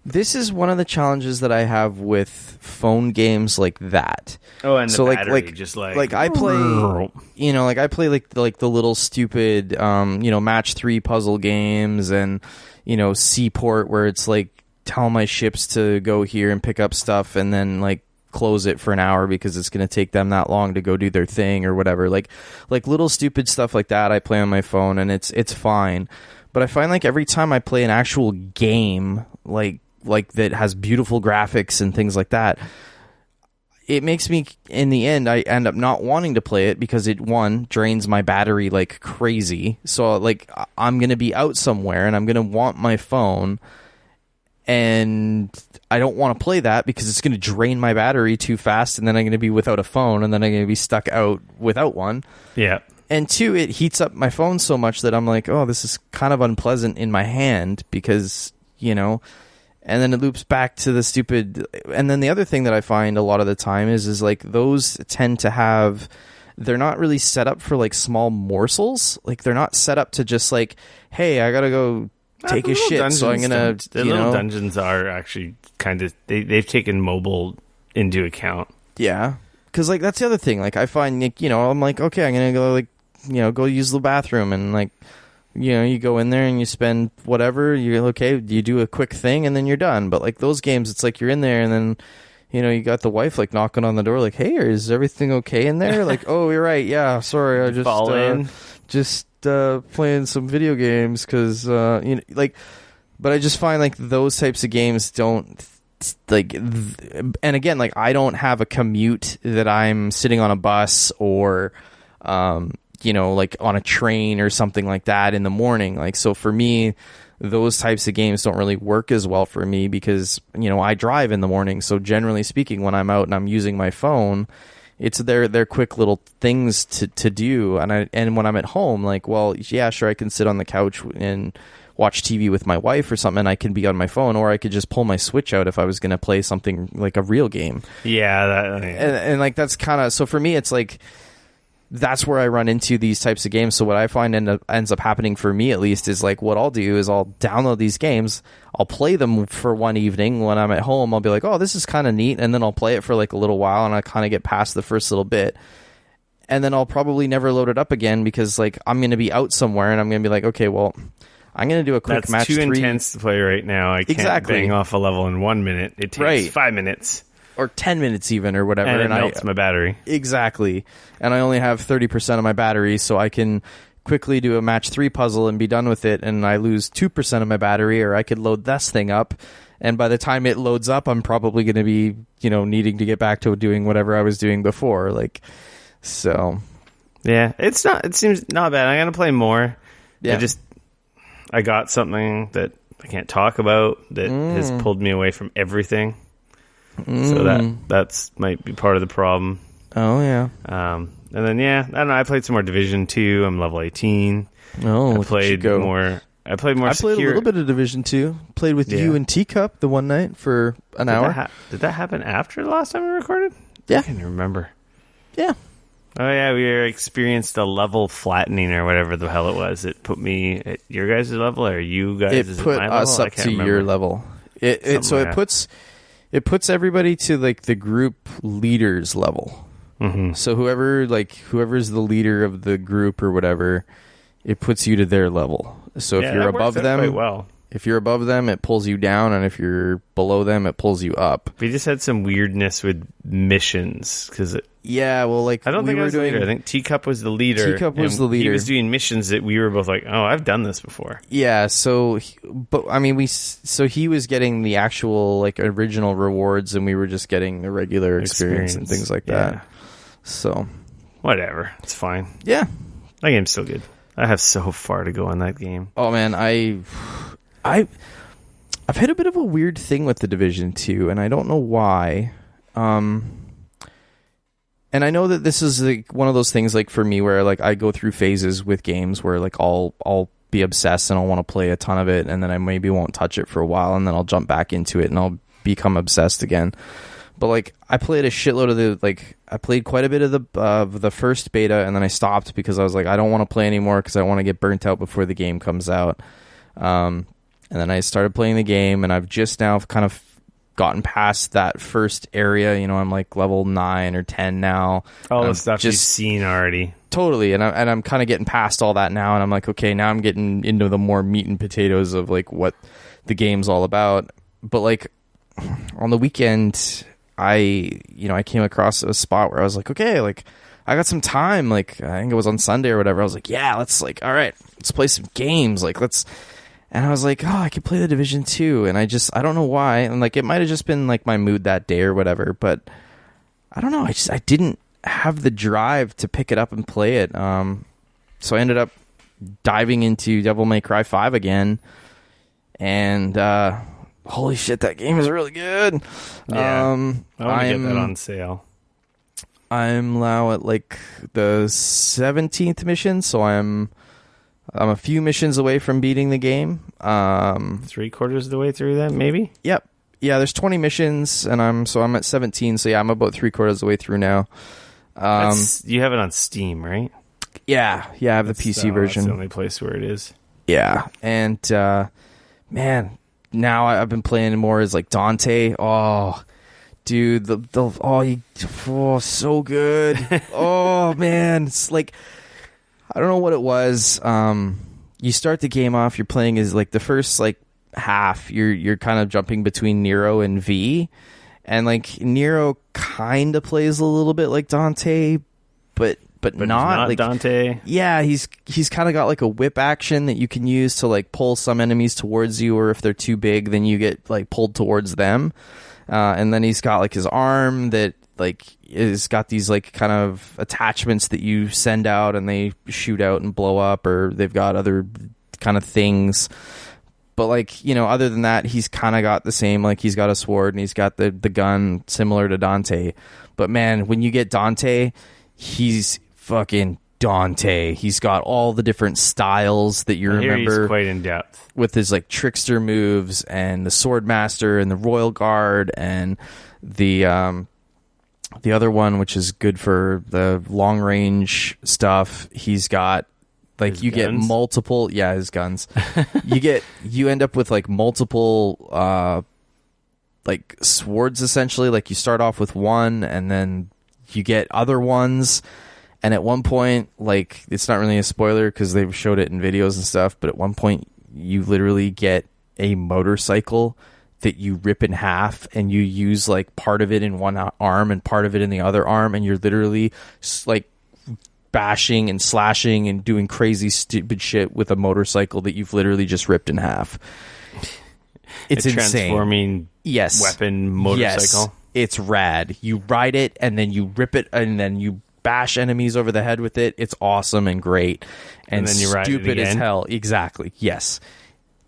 S2: this is one of the challenges that I have with phone games like that.
S1: Oh, and
S2: so
S1: the battery, just like
S2: I play, I play like the little stupid, match 3 puzzle games, and Seaport, where it's like tell my ships to go here and pick up stuff, and then like close it for an hour because it's going to take them that long to go do their thing or whatever. Like little stupid stuff like that I play on my phone, and it's fine. But I find like every time I play an actual game like that has beautiful graphics and things like that, it makes me, in the end, I end up not wanting to play it because it, one, drains my battery like crazy. So like I'm going to be out somewhere and I'm going to want my phone, and I don't want to play that because it's going to drain my battery too fast, and then I'm going to be without a phone, and then I'm going to be stuck out without one.
S1: Yeah.
S2: And two, it heats up my phone so much that I'm like, oh, this is kind of unpleasant in my hand because, and then it loops back to the stupid. And then the other thing that I find a lot of the time is like those tend to have, they're not really set up for like small morsels. Like they're not set up to just like, hey, I got to go take a shit, so I'm gonna.
S1: The little dungeons are actually kind of they've taken mobile into account.
S2: Yeah, because like that's the other thing. Like I find like I'm like, okay, I'm gonna go like go use the bathroom, and like you go in there and you spend whatever, you do a quick thing and then you're done. But like those games, it's like you're in there and then you got the wife like knocking on the door like, hey, is everything okay in there? Like, oh, you're right, yeah, sorry, I just
S1: fall in.
S2: Just playing some video games because but I just find like those types of games don't like and again, like I don't have a commute that I'm sitting on a bus or like on a train or something like that in the morning. Like, so for me, those types of games don't really work as well for me because I drive in the morning. So generally speaking, when I'm out and I'm using my phone, It's their quick little things to do. And when I'm at home, like, well, yeah, sure, I can sit on the couch and watch TV with my wife or something, and I can be on my phone, or I could just pull my Switch out if I was going to play something like a real game.
S1: Yeah.
S2: And like, that's kind of, so for me, it's like, that's where I run into these types of games. So what I find ends up happening for me, at least, is like, what I'll do is I'll download these games, I'll play them for one evening when I'm at home. I'll be like, oh, this is kind of neat, and then I'll play it for like a little while, and I kind of get past the first little bit, and then I'll probably never load it up again, because like, I'm going to be out somewhere, and I'm going to be like, okay, well, I'm going to do a quick match.
S1: That's too intense to play right now. I can't bang off a level in 1 minute. It takes 5 minutes.
S2: Or 10 minutes even, or whatever.
S1: And it melts my battery.
S2: Exactly. And I only have 30% of my battery, so I can quickly do a match 3 puzzle and be done with it, and I lose 2% of my battery, or I could load this thing up, and by the time it loads up, I'm probably going to be, needing to get back to doing whatever I was doing before. Like, so.
S1: Yeah, it seems not bad. I'm going to play more. Yeah. I got something that I can't talk about that has pulled me away from everything. So that's might be part of the problem.
S2: Oh, yeah.
S1: And then, I don't know, I played some more Division 2. I'm level 18.
S2: Oh,
S1: I played more. I played a
S2: little bit of Division 2. Played with you and Teacup the one night for an hour.
S1: Did that happen after the last time we recorded?
S2: Yeah.
S1: I can't remember.
S2: Yeah.
S1: Oh, yeah, we experienced a level flattening or whatever the hell it was. It put me at your guys' level, or you guys
S2: It put us up to your level. It puts everybody to like the group leaders level. Mm-hmm. So whoever's the leader of the group or whatever, it puts you to their level. So if you're above them, if you're above them, it pulls you down, and if you're below them, it pulls you up.
S1: We just had some weirdness with missions because
S2: I don't think I was the leader.
S1: I think Teacup was the leader. He was doing missions that we were both like, oh, I've done this before.
S2: Yeah. So, he was getting the actual like original rewards, and we were just getting the regular experience and things like that. So,
S1: whatever, it's fine.
S2: Yeah,
S1: that game's still good. I have so far to go on that game.
S2: Oh man, I've hit a bit of a weird thing with the Division 2, and I don't know why. And I know that this is like one of those things, like for me, where like I go through phases with games where like I'll be obsessed and I'll want to play a ton of it, and then I maybe won't touch it for a while, and then I'll jump back into it and I'll become obsessed again. But like I played a shitload of I played quite a bit of the first beta, and then I stopped because I was like, I don't want to play anymore because I want to get burnt out before the game comes out. And then I started playing the game, and I've just now kind of gotten past that first area. I'm like level 9 or 10 now.
S1: All the stuff you've seen already.
S2: Totally, and I'm kind of getting past all that now, and I'm like, okay, now I'm getting into the more meat and potatoes of like what the game's all about. But like on the weekend, I came across a spot where I was like, okay, like I got some time. Like I think it was on Sunday or whatever. I was like, yeah, let's all right, let's play some games. Like and I was like, oh, I could play the Division 2, and I don't know why, and like it might have just been like my mood that day or whatever, but I don't know, I didn't have the drive to pick it up and play it. So I ended up diving into Devil May Cry 5 again, and holy shit, that game is really good.
S1: Yeah, I want to get that on sale.
S2: I'm now at like the 17th mission, so I'm a few missions away from beating the game.
S1: 3/4 of the way through that, maybe?
S2: Yep. Yeah, there's 20 missions, and I'm at 17, so yeah, I'm about 3/4 of the way through now.
S1: You have it on Steam, right?
S2: Yeah, I have the PC version.
S1: That's the only place where it is.
S2: Yeah, and man, now I've been playing more as like Dante. Oh, dude, so good. Oh man, it's like, I don't know what it was. You start the game off, you're playing as like the first like half, you're kind of jumping between Nero and V, and like Nero kind of plays a little bit like Dante, but not like
S1: Dante.
S2: Yeah, he's kind of got like a whip action that you can use to like pull some enemies towards you, or if they're too big, then you get like pulled towards them. And then he's got like his arm that like is got these like kind of attachments that you send out and they shoot out and blow up, or they've got other kind of things. But like, you know, other than that, he's kind of got the same, like he's got a sword and he's got the gun similar to Dante. But man, when you get Dante, he's fucking Dante. He's got all the different styles that you remember.
S1: He's quite in depth
S2: with his like trickster moves and the sword master and the royal guard and the other one, which is good for the long range stuff. He's got like his guns? Get multiple, his guns. you end up with like multiple like swords essentially. Like you start off with one and then you get other ones. And at one point, like, it's not really a spoiler because they've showed it in videos and stuff, but at one point you literally get a motorcycle that you rip in half and you use like part of it in one arm and part of it in the other arm, and you're literally like bashing and slashing and doing crazy stupid shit with a motorcycle that you've literally just ripped in half. It's
S1: a
S2: insane.
S1: Transforming weapon motorcycle.
S2: Yes, it's rad. You ride it and then you rip it and then you bash enemies over the head with it. It's awesome and great and then you stupid as hell. Exactly. Yes.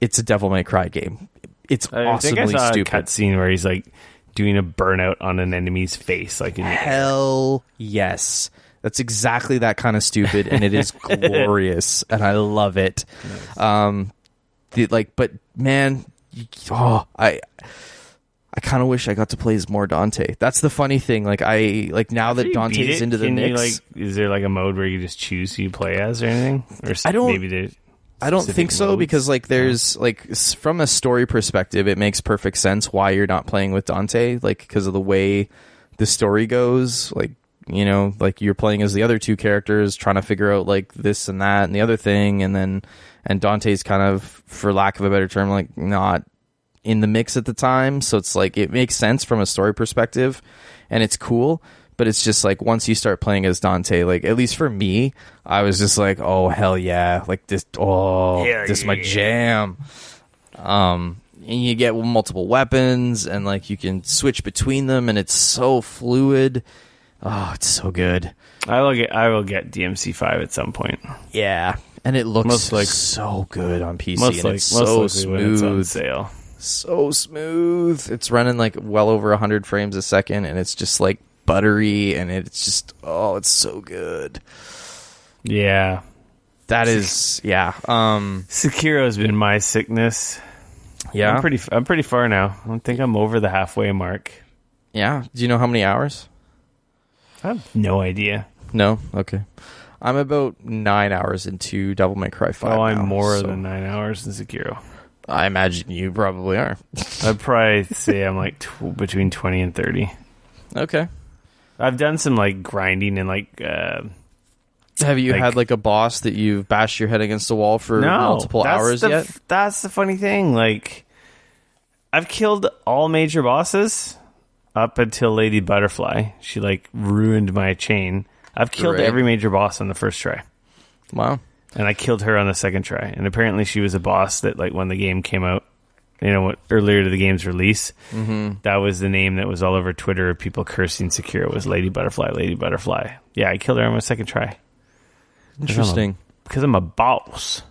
S2: It's a Devil May Cry game. It's awesomely stupid. I saw a
S1: cutscene where he's like doing a burnout on an enemy's face. Like
S2: hell yes. That's exactly that kind of stupid, and it is glorious, and I love it. Nice. But man, I kind of wish I got to play as more Dante. That's the funny thing. Like now that Dante's into the mix,
S1: is there like a mode where you just choose who you play as or anything? Or
S2: I don't think so modes? Because like there's like from a story perspective, it makes perfect sense why you're not playing with Dante. Like because of the way the story goes. Like you know, like you're playing as the other two characters, trying to figure out like this and that and the other thing, and Dante's kind of, for lack of a better term, like not in the mix at the time, so it's like it makes sense from a story perspective and it's cool, but it's just like once you start playing as Dante, like at least for me, I was just like, oh hell yeah, like this is my jam. And you get multiple weapons and like you can switch between them and it's so fluid. Oh, it's so good.
S1: I will get DMC5 at some point.
S2: Yeah, and it looks so good on PC and it's so smooth.
S1: It's on sale.
S2: So smooth. It's running like well over 100 frames a second and it's just like buttery and it's just it's so good.
S1: Yeah.
S2: That is
S1: Sekiro's been my sickness.
S2: Yeah.
S1: I'm pretty far now. I think I'm over the halfway mark.
S2: Yeah. Do you know how many hours?
S1: I have no idea.
S2: No? Okay. I'm about 9 hours into Devil May Cry 5
S1: I'm more than 9 hours in Sekiro.
S2: I imagine you probably are.
S1: I'd probably say I'm like between 20 and 30.
S2: Okay.
S1: I've done some like grinding and like...
S2: have you had like a boss that you've bashed your head against a wall for multiple hours yet?
S1: That's the funny thing. Like, I've killed all major bosses up until Lady Butterfly. She like ruined my chain. I've killed every major boss on the first try.
S2: Wow.
S1: And I killed her on the second try. And apparently she was a boss that, like, when the game came out, you know, earlier to the game's release, that was the name that was all over Twitter of people cursing Sekiro was Lady Butterfly, Lady Butterfly. Yeah, I killed her on my second try.
S2: Interesting.
S1: Because I'm a boss.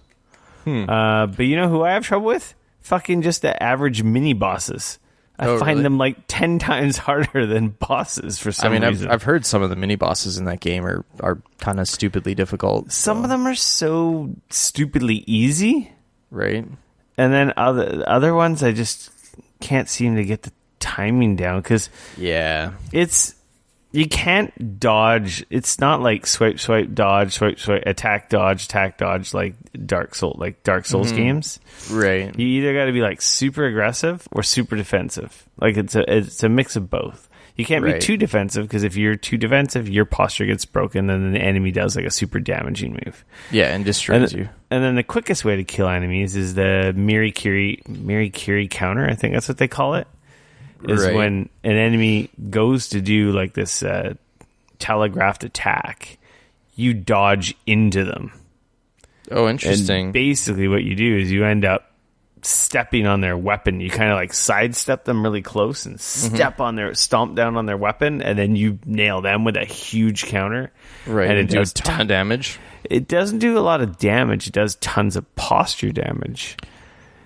S1: But you know who I have trouble with? Fucking just the average mini bosses. I find them like 10 times harder than bosses for some reason.
S2: I've heard some of the mini bosses in that game are kind of stupidly difficult.
S1: Some of them are so stupidly easy.
S2: Right.
S1: And then other ones, I just can't seem to get the timing down because you can't dodge. It's not like swipe, dodge, swipe, attack, dodge, like Dark Souls games.
S2: Right.
S1: You either got to be like super aggressive or super defensive. Like it's a mix of both. You can't be too defensive because if you're too defensive, your posture gets broken, and then the enemy does like a super damaging move.
S2: Yeah, and destroys you.
S1: And then the quickest way to kill enemies is the Mirikiri counter. I think that's what they call it. Is when an enemy goes to do like this telegraphed attack, you dodge into them.
S2: Oh, interesting.
S1: And basically what you do is you end up stepping on their weapon. You kind of like sidestep them really close and stomp down on their weapon, and then you nail them with a huge counter.
S2: Right.
S1: And
S2: it does a ton of damage.
S1: It doesn't do a lot of damage. It does tons of posture damage.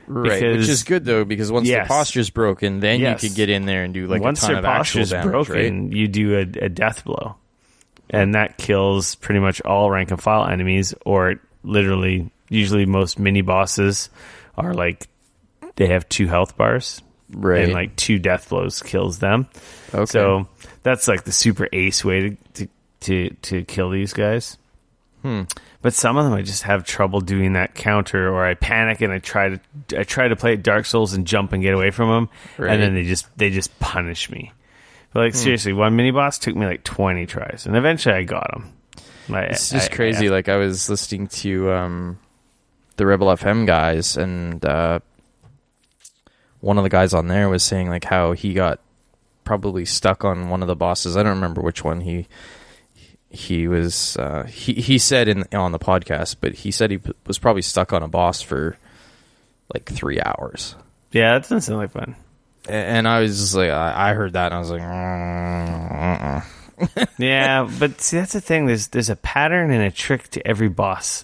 S2: Right, which is good though, because once the posture's broken, then you can get in there and do like once a ton of actual damage. Once their posture's broken,
S1: right? You do a death blow, and that kills pretty much all rank and file enemies, or literally, usually most mini bosses are like they have 2 health bars,
S2: right?
S1: And like 2 death blows kills them. Okay, so that's like the super ace way to kill these guys. But some of them I just have trouble doing that counter, or I panic and I try to play Dark Souls and jump and get away from them, right. And then they just punish me. But like seriously, one mini boss took me like 20 tries, and eventually I got him.
S2: It's just crazy. Like I was listening to the Rebel FM guys, and one of the guys on there was saying like how he got probably stuck on one of the bosses. I don't remember which one he was he said on the podcast, but he said he was probably stuck on a boss for like 3 hours.
S1: Yeah, that doesn't sound like fun.
S2: And I was just like, I heard that and I was like,
S1: yeah, but see, that's the thing. There's a pattern and a trick to every boss.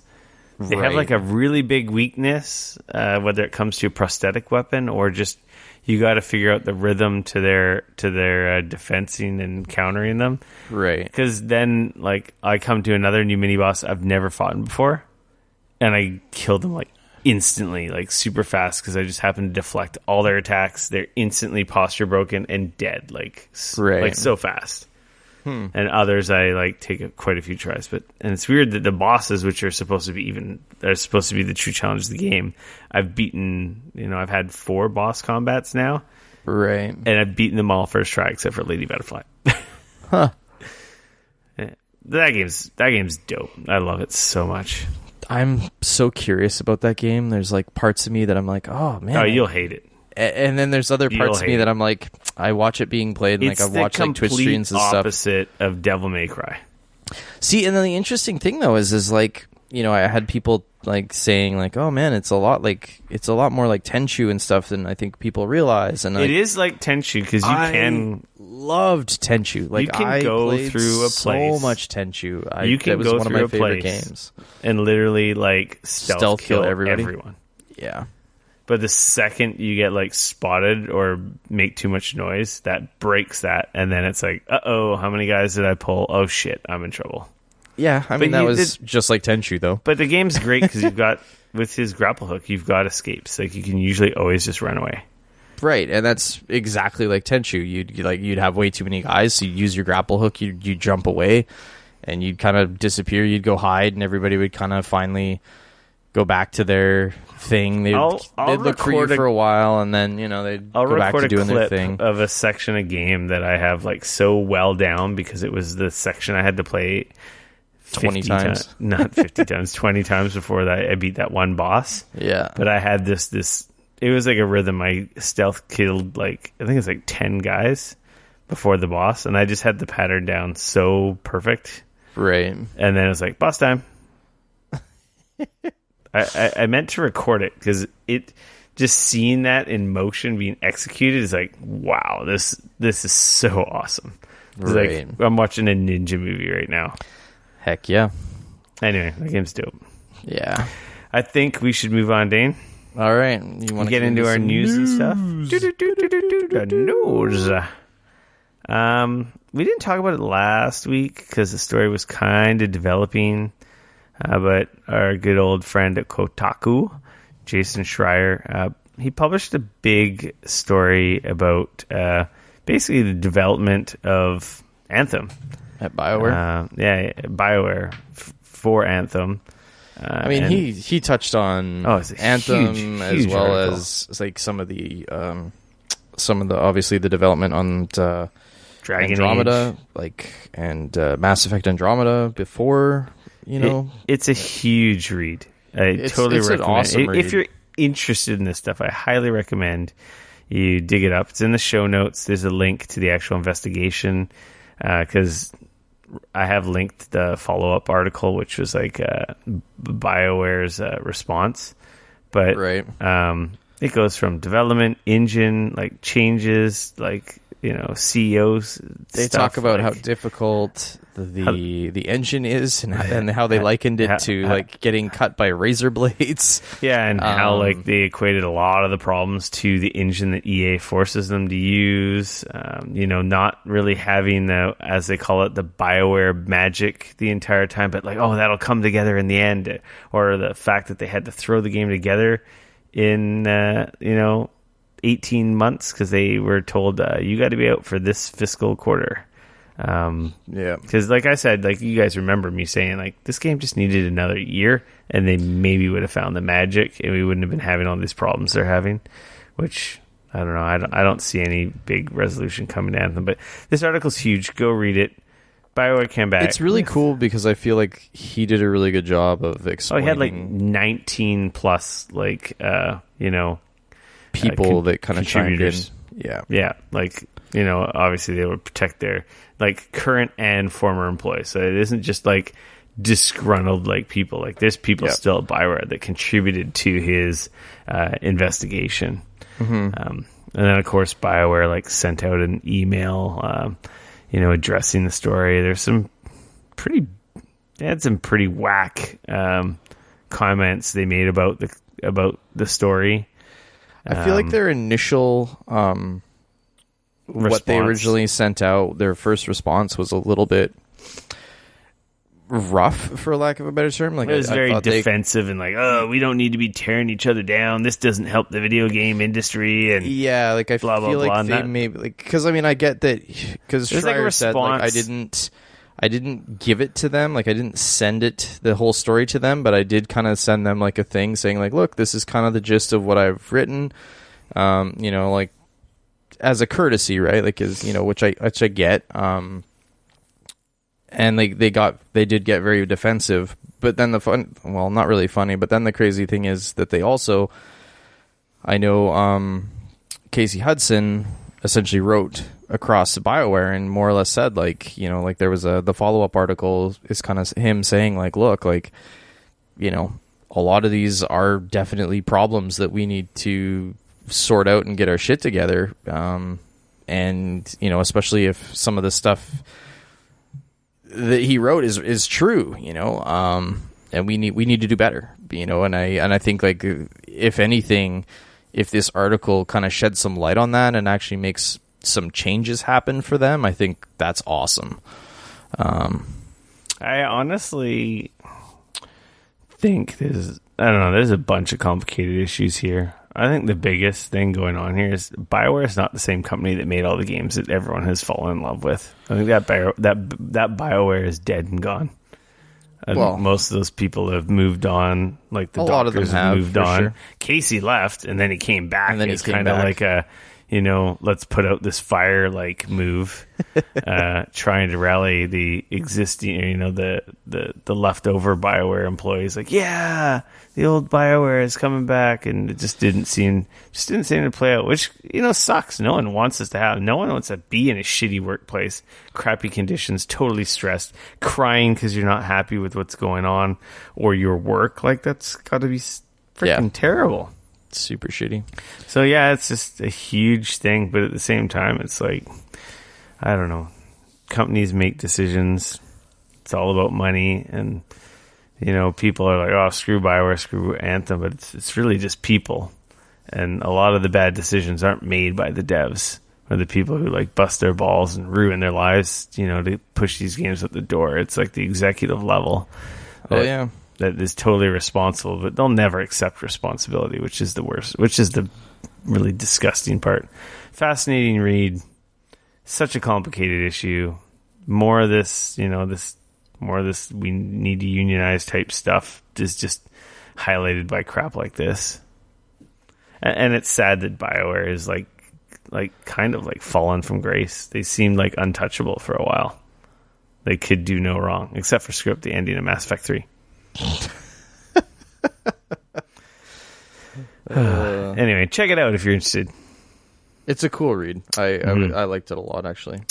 S1: They have like a really big weakness, whether it comes to a prosthetic weapon or just you got to figure out the rhythm to their defensing and countering them.
S2: Right.
S1: Because then, like, I come to another new mini boss I've never fought before, and I kill them like instantly, like super fast, because I just happen to deflect all their attacks. They're instantly posture broken and dead, like so fast. And others I like take quite a few tries, and it's weird that the bosses, which are supposed to be the true challenge of the game, I've beaten. I've had 4 boss combats now,
S2: right?
S1: And I've beaten them all first try except for Lady Butterfly.
S2: Huh?
S1: Yeah. That game's dope. I love it so much.
S2: I'm so curious about that game. There's like parts of me that I'm like, oh man,
S1: you'll hate it.
S2: And then there's other parts of me that I'm like, I watch it being played, and like I've watched like Twitch streams and stuff.
S1: It's the complete opposite of Devil May Cry.
S2: See, and then the interesting thing though is like, I had people like saying like, oh man, it's a lot more like Tenchu and stuff than I think people realize. And
S1: it is like Tenchu because I
S2: loved Tenchu. Like
S1: you can go through a place.
S2: So much Tenchu.
S1: You can go
S2: through
S1: one of my favorite games and literally like stealth kill everyone.
S2: Yeah.
S1: But the second you get like spotted or make too much noise, that breaks that, and then it's like, how many guys did I pull? Oh shit, I'm in trouble.
S2: Yeah, I mean that was just like Tenchu though.
S1: But the game's great because you've got with his grapple hook, you've got escapes. Like you can usually always just run away.
S2: Right, and that's exactly like Tenchu. You'd have way too many guys, so you'd use your grapple hook, you jump away, and you'd kind of disappear. You'd go hide, and everybody would kind of finally go back to their thing. They'd look for you for a while, and then they'd go back to doing their thing.
S1: Of a section of game that I have like so well down because it was the section I had to play
S2: 20 times,
S1: not 50 times, 20 times before that I beat that one boss.
S2: Yeah,
S1: but I had this. It was like a rhythm. I stealth killed like I think it's like 10 guys before the boss, and I just had the pattern down so perfect.
S2: Right,
S1: and then it was like boss time. I meant to record it because it just seeing that in motion being executed is like, wow, this is so awesome. It's like I'm watching a ninja movie right now.
S2: Heck yeah.
S1: Anyway, that game's dope.
S2: Yeah.
S1: I think we should move on, Dane.
S2: All right. You want to
S1: get into our news and stuff? News. We didn't talk about it last week because the story was kind of developing. But our good old friend at Kotaku, Jason Schreier, he published a big story about basically the development of Anthem.
S2: At BioWare?
S1: BioWare for Anthem.
S2: I mean, he touched on Anthem huge as well article. As like some of the obviously the development on Andromeda, and Mass Effect Andromeda before.
S1: It's a huge read. I totally recommend.
S2: An awesome read.
S1: If you're interested in this stuff, I highly recommend you dig it up. It's in the show notes. There's a link to the actual investigation because I have linked the follow-up article, which was like BioWare's response. But it goes from development, engine, like changes, like CEOs.
S2: They talk about how difficult the engine is and how they likened it to getting cut by razor blades.
S1: Yeah, and how they equated a lot of the problems to the engine that EA forces them to use. Not really having the, as they call it, the BioWare magic the entire time, but that'll come together in the end, or the fact that they had to throw the game together in 18 months because they were told you got to be out for this fiscal quarter. Because like I said, you guys remember me saying this game just needed another year and they maybe would have found the magic and we wouldn't have been having all these problems they're having, which I don't know. I don't see any big resolution coming to Anthem, but this article's huge. Go read it. BioWare came back.
S2: It's really cool because I feel like he did a really good job of explaining.
S1: He had 19 plus
S2: people that kind of chimed in.
S1: Yeah. Obviously they would protect their current and former employees. So it isn't just disgruntled people. There's people still at BioWare that contributed to his investigation. Mm-hmm. And then of course BioWare sent out an email, addressing the story. There's some pretty whack comments they made about the story.
S2: I feel like their initial what they originally sent out, their first response was a little bit rough, for lack of a better term.
S1: It was very defensive and we don't need to be tearing each other down. This doesn't help the video game industry. And
S2: I blah, feel blah, like blah, they maybe because I get that because Schreier said I didn't give it to them. I didn't send the whole story to them, but I did kind of send them a thing saying look, this is kind of the gist of what I've written. As a courtesy, right? Which I get. And they did get very defensive. But then not really funny, but then the crazy thing is that they also, I know Casey Hudson essentially wrote across BioWare and more or less said there was the follow-up article is kind of him saying look, a lot of these are definitely problems that we need to sort out and get our shit together, and especially if some of the stuff that he wrote is true, and we need to do better, and I think if anything, if this article kind of sheds some light on that and actually makes some changes happen for them, I think that's awesome.
S1: I honestly think there's a bunch of complicated issues here. I think the biggest thing going on here is BioWare is not the same company that made all the games that everyone has fallen in love with. I think that BioWare is dead and gone. Most of those people have moved on. The doctors have moved on. Sure. Casey left, and then he came back. And then it's kind of like a, let's put out this fire move, trying to rally the existing, the leftover BioWare employees. The old BioWare is coming back, and it just didn't seem to play out, which sucks. No one wants us to have. No one wants to be in a shitty workplace, crappy conditions, totally stressed, crying because you're not happy with what's going on or your work. That's got to be freaking terrible.
S2: Super shitty.
S1: So it's just a huge thing, but at the same time, it's I don't know. Companies make decisions. It's all about money, and people are oh, screw BioWare, screw Anthem, but it's really just people, and a lot of the bad decisions aren't made by the devs or the people who bust their balls and ruin their lives, to push these games out the door. It's the executive level. That is totally responsible, but they'll never accept responsibility, which is the worst, which is the really disgusting part. Fascinating read. Such a complicated issue. More of this, more of this we need to unionize type stuff is just highlighted by crap like this. And it's sad that BioWare is kind of fallen from grace. They seemed untouchable for a while. They could do no wrong, except for screw up the ending of Mass Effect 3. Anyway, check it out if you're interested.
S2: It's a cool read. I liked it a lot, actually.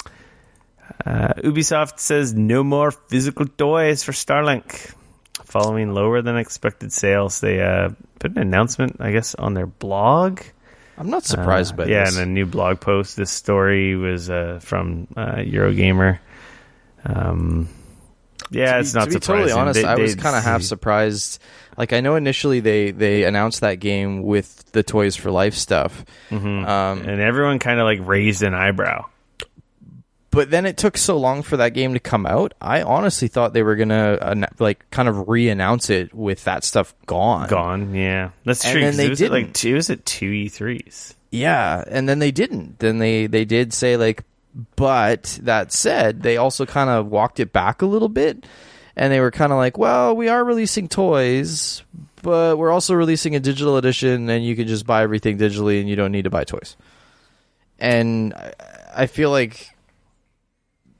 S1: Ubisoft says no more physical toys for Starlink. Following lower than expected sales, they put an announcement, I guess, on their blog
S2: I'm not surprised by this.
S1: Yeah, and a new blog post. This story was from Eurogamer. It's not surprising. To be totally
S2: honest, I was kind of half surprised. Like, I know initially they announced that game with the Toys for Life stuff.
S1: Mm-hmm. And everyone kind of like raised an eyebrow.
S2: But then it took so long for that game to come out. I honestly thought they were going to kind of re-announce it with that stuff gone.
S1: Gone, yeah. That's true.
S2: And then they did
S1: it was at 2 E3s.
S2: Yeah, and then they didn't. Then they did say, like, but that said, they also kind of walked it back a little bit. And they were kind of like, well, we are releasing toys, but we're also releasing a digital edition, and you can just buy everything digitally, and you don't need to buy toys. And I feel like,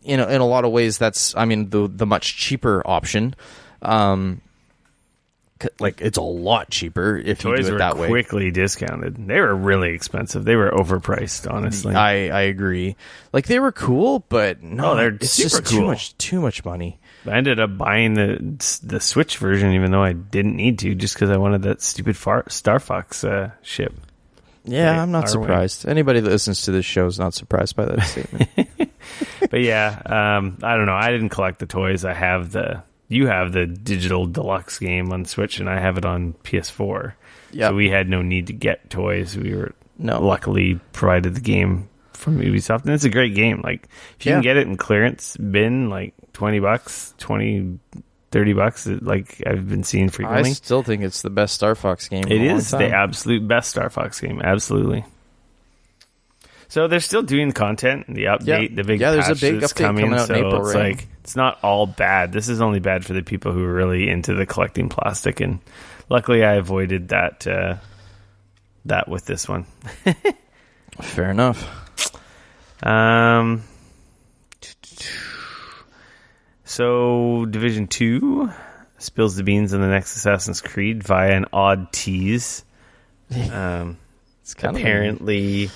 S2: in a lot of ways, that's, I mean, the much cheaper option. Like, it's a lot cheaper if you do it that way.
S1: Toys were quickly discounted. They were really expensive. They were overpriced, honestly.
S2: I agree. Like, they were cool, but no,
S1: they're
S2: it's
S1: super
S2: just
S1: cool.
S2: too much money.
S1: I ended up buying the Switch version, even though I didn't need to, just because I wanted that stupid Star Fox ship.
S2: Yeah, I'm not surprised. Anybody that listens to this show is not surprised by that statement.
S1: But yeah, I don't know. I didn't collect the toys. You have the digital deluxe game on Switch, and I have it on PS4.
S2: Yep.
S1: So we had no need to get toys. We were luckily provided the game from Ubisoft, and it's a great game. Like, if you can get it in clearance bin, like $20, $30, like I've been seeing frequently.
S2: I still think it's the best Star Fox game.
S1: It is the absolute best Star Fox game, absolutely. So they're still doing content, the update, the big
S2: there's
S1: patch
S2: a big
S1: that's
S2: update coming out
S1: so
S2: in April,
S1: it's
S2: right?
S1: like, it's not all bad. This is only bad for the people who are really into the collecting plastic, and luckily I avoided that with this one.
S2: Fair enough.
S1: So Division 2 spills the beans on the next Assassin's Creed via an odd tease.
S2: It's kind
S1: apparently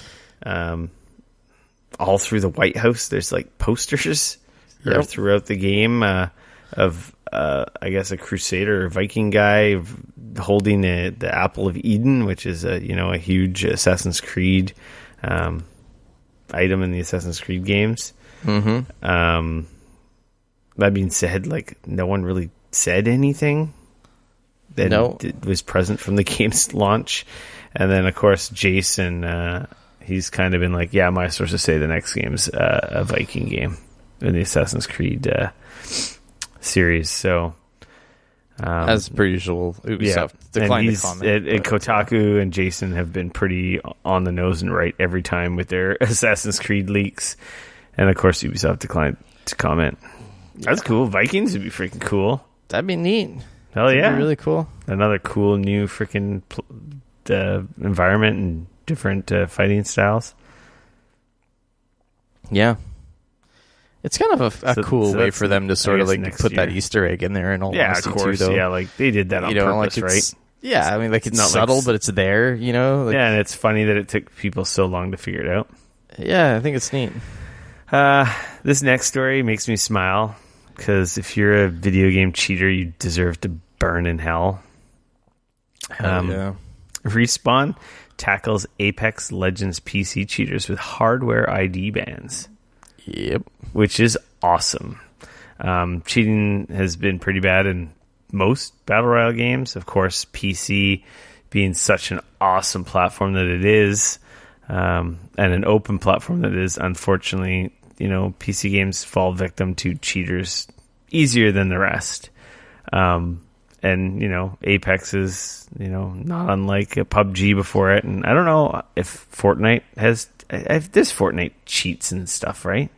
S1: all through the White House there's like posters throughout the game of I guess a Crusader or Viking guy holding the Apple of Eden, which is a huge Assassin's Creed item in the Assassin's Creed games.
S2: Mm-hmm.
S1: That being said, like, no one really said anything that was present from the game's launch. And then, of course, Jason, he's kind of been like, yeah, my sources say the next game's a Viking game in the Assassin's Creed series. So,
S2: as per usual, Ubisoft declined to comment.
S1: And Kotaku and Jason have been pretty on the nose and right every time with their Assassin's Creed leaks. And, of course, Ubisoft declined to comment. That's cool. Vikings would be freaking cool.
S2: That'd be neat.
S1: Hell yeah.
S2: That'd be really cool.
S1: Another cool new freaking environment and different fighting styles.
S2: Yeah. It's kind of a cool way for them to sort of like put that Easter egg in there and all honesty,
S1: of course.
S2: too, though.
S1: Yeah, like they did that on purpose, right?
S2: Yeah, I mean, like, it's not subtle, but it's there, Like,
S1: yeah, and it's funny that it took people so long to figure it out.
S2: Yeah, I think it's neat.
S1: This next story makes me smile, because if you're a video game cheater, you deserve to burn in hell.
S2: Yeah.
S1: Respawn tackles Apex Legends PC cheaters with hardware ID bans.
S2: Yep.
S1: Which is awesome. Cheating has been pretty bad in most Battle Royale games. Of course, PC being such an awesome platform that it is, and an open platform that it is, unfortunately, PC games fall victim to cheaters easier than the rest. And, Apex is, not unlike a PUBG before it. And I don't know if Fortnite if this Fortnite cheats and stuff, right?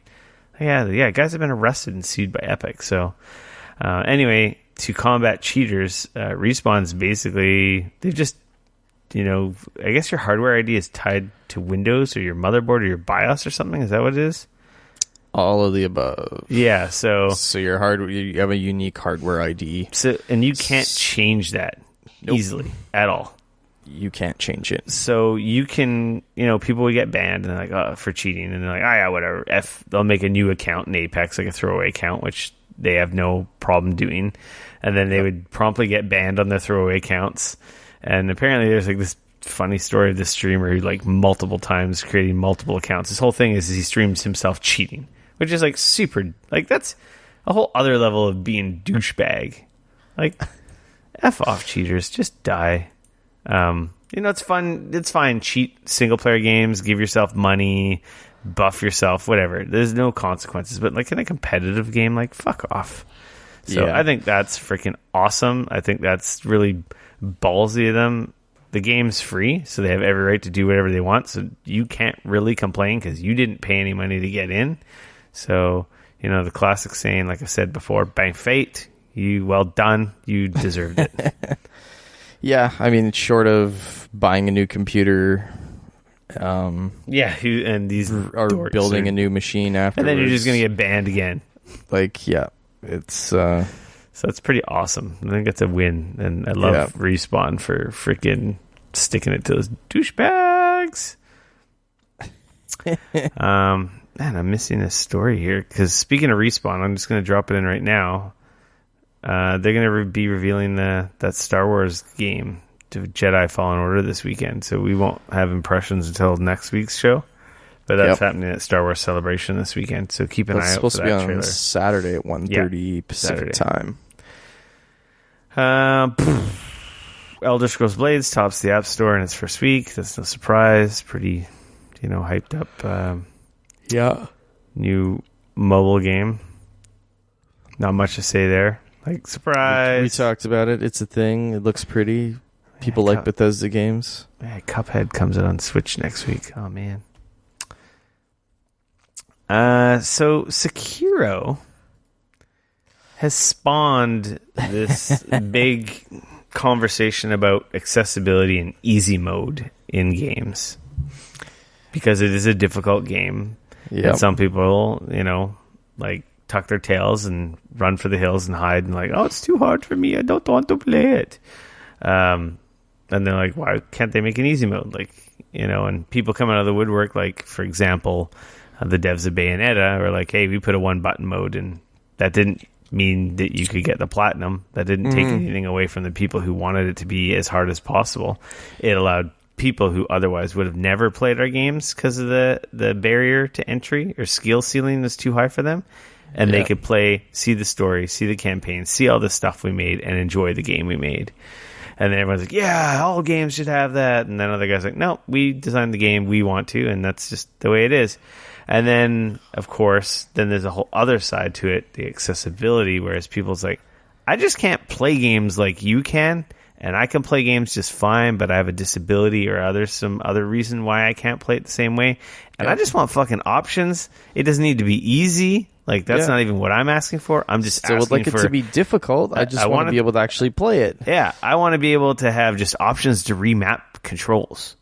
S1: Yeah, guys have been arrested and sued by Epic. So, anyway, to combat cheaters, Respawn's basically, they've just, I guess your hardware ID is tied to Windows or your motherboard or your BIOS or something. Is that what it is?
S2: All of the above.
S1: Yeah, so
S2: your hardware, you have a unique hardware ID.
S1: So, and you can't change that easily at all.
S2: You can't change it.
S1: So you can, people would get banned and they're like, oh, for cheating, and they're like, oh yeah, whatever. They'll make a new account in Apex, like a throwaway account, which they have no problem doing, and then they would promptly get banned on their throwaway accounts. And apparently, there's like this funny story of this streamer who like multiple times creating multiple accounts. His whole thing is he streams himself cheating, which is like super, like that's a whole other level of being douchebag. Like, F off, cheaters, just die. It's fun. It's fine. Cheat single player games, give yourself money, buff yourself, whatever. There's no consequences. But like in a competitive game, like fuck off. So I think that's freaking awesome. I think that's really ballsy of them. The game's free, so they have every right to do whatever they want. So you can't really complain because you didn't pay any money to get in. So, the classic saying, like I said before, bang fate, you well done, you deserved it.
S2: Yeah, I mean, short of buying a new computer,
S1: and these
S2: are building a new machine afterwards.
S1: And then you're just going to get banned again.
S2: Like, yeah, it's...
S1: So it's pretty awesome. I think it's a win, and I love Respawn for freaking sticking it to those douchebags. Man, I'm missing a story here, because speaking of Respawn, I'm just going to drop it in right now. They're going to be revealing that Star Wars game, to Jedi Fallen Order, this weekend, so we won't have impressions until next week's show. But that's happening at Star Wars Celebration this weekend, so keep an eye out for that trailer. It's supposed to be on
S2: Saturday at 1:30 Pacific time.
S1: Elder Scrolls Blades tops the App Store in its first week. That's no surprise. Pretty, hyped up. New mobile game. Not much to say there. Like, surprise.
S2: We talked about it. It's a thing. It looks pretty. People like Bethesda games.
S1: Yeah, Cuphead comes out on Switch next week. Oh, man. So Sekiro has spawned this big conversation about accessibility and easy mode in games, because it is a difficult game. And some people, like tuck their tails and run for the hills and hide and like, oh, it's too hard for me, I don't want to play it. And they're like, why can't they make an easy mode? Like, and people come out of the woodwork, like, for example, the devs of Bayonetta are like, hey, we put a one button mode, and that didn't mean that you could get the platinum. That didn't take anything away from the people who wanted it to be as hard as possible. It allowed people who otherwise would have never played our games because of the barrier to entry or skill ceiling was too high for them, and they could play, see the story, see the campaign, see all the stuff we made, and enjoy the game we made. And then everyone's like, yeah, all games should have that. And then other guys are like, no, we designed the game, we want to, and that's just the way it is. And then, of course, then there's a whole other side to it, the accessibility, whereas people's like, I just can't play games like you can, and I can play games just fine, but I have a disability or some other reason why I can't play it the same way. And I just want fucking options. It doesn't need to be easy. Like, that's not even what I'm asking for. I'm just asking
S2: would like it to be difficult. I just want to be able to actually play it.
S1: Yeah, I want to be able to have just options to remap controls.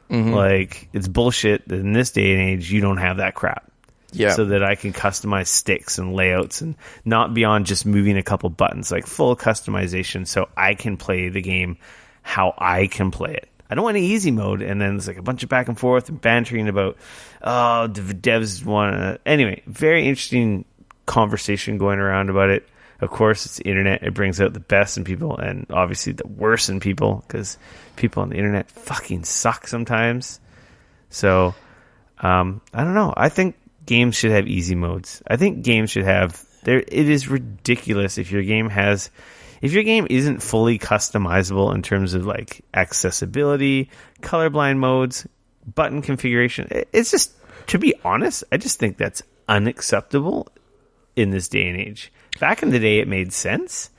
S1: Like, it's bullshit that in this day and age you don't have that crap. Yeah. So that I can customize sticks and layouts and not beyond just moving a couple buttons, like full customization, so I can play the game how I can play it. I don't want an easy mode, and then there's like a bunch of back and forth and bantering about, oh, the devs want to... Anyway, very interesting conversation going around about it. Of course, it's the internet. It brings out the best in people and obviously the worst in people, because people on the internet fucking suck sometimes. So, I don't know. I think games should have easy modes. I think games should have... It is ridiculous if your game isn't fully customizable in terms of like accessibility, colorblind modes, button configuration. It's just, to be honest, I just think that's unacceptable in this day and age. Back in the day, it made sense,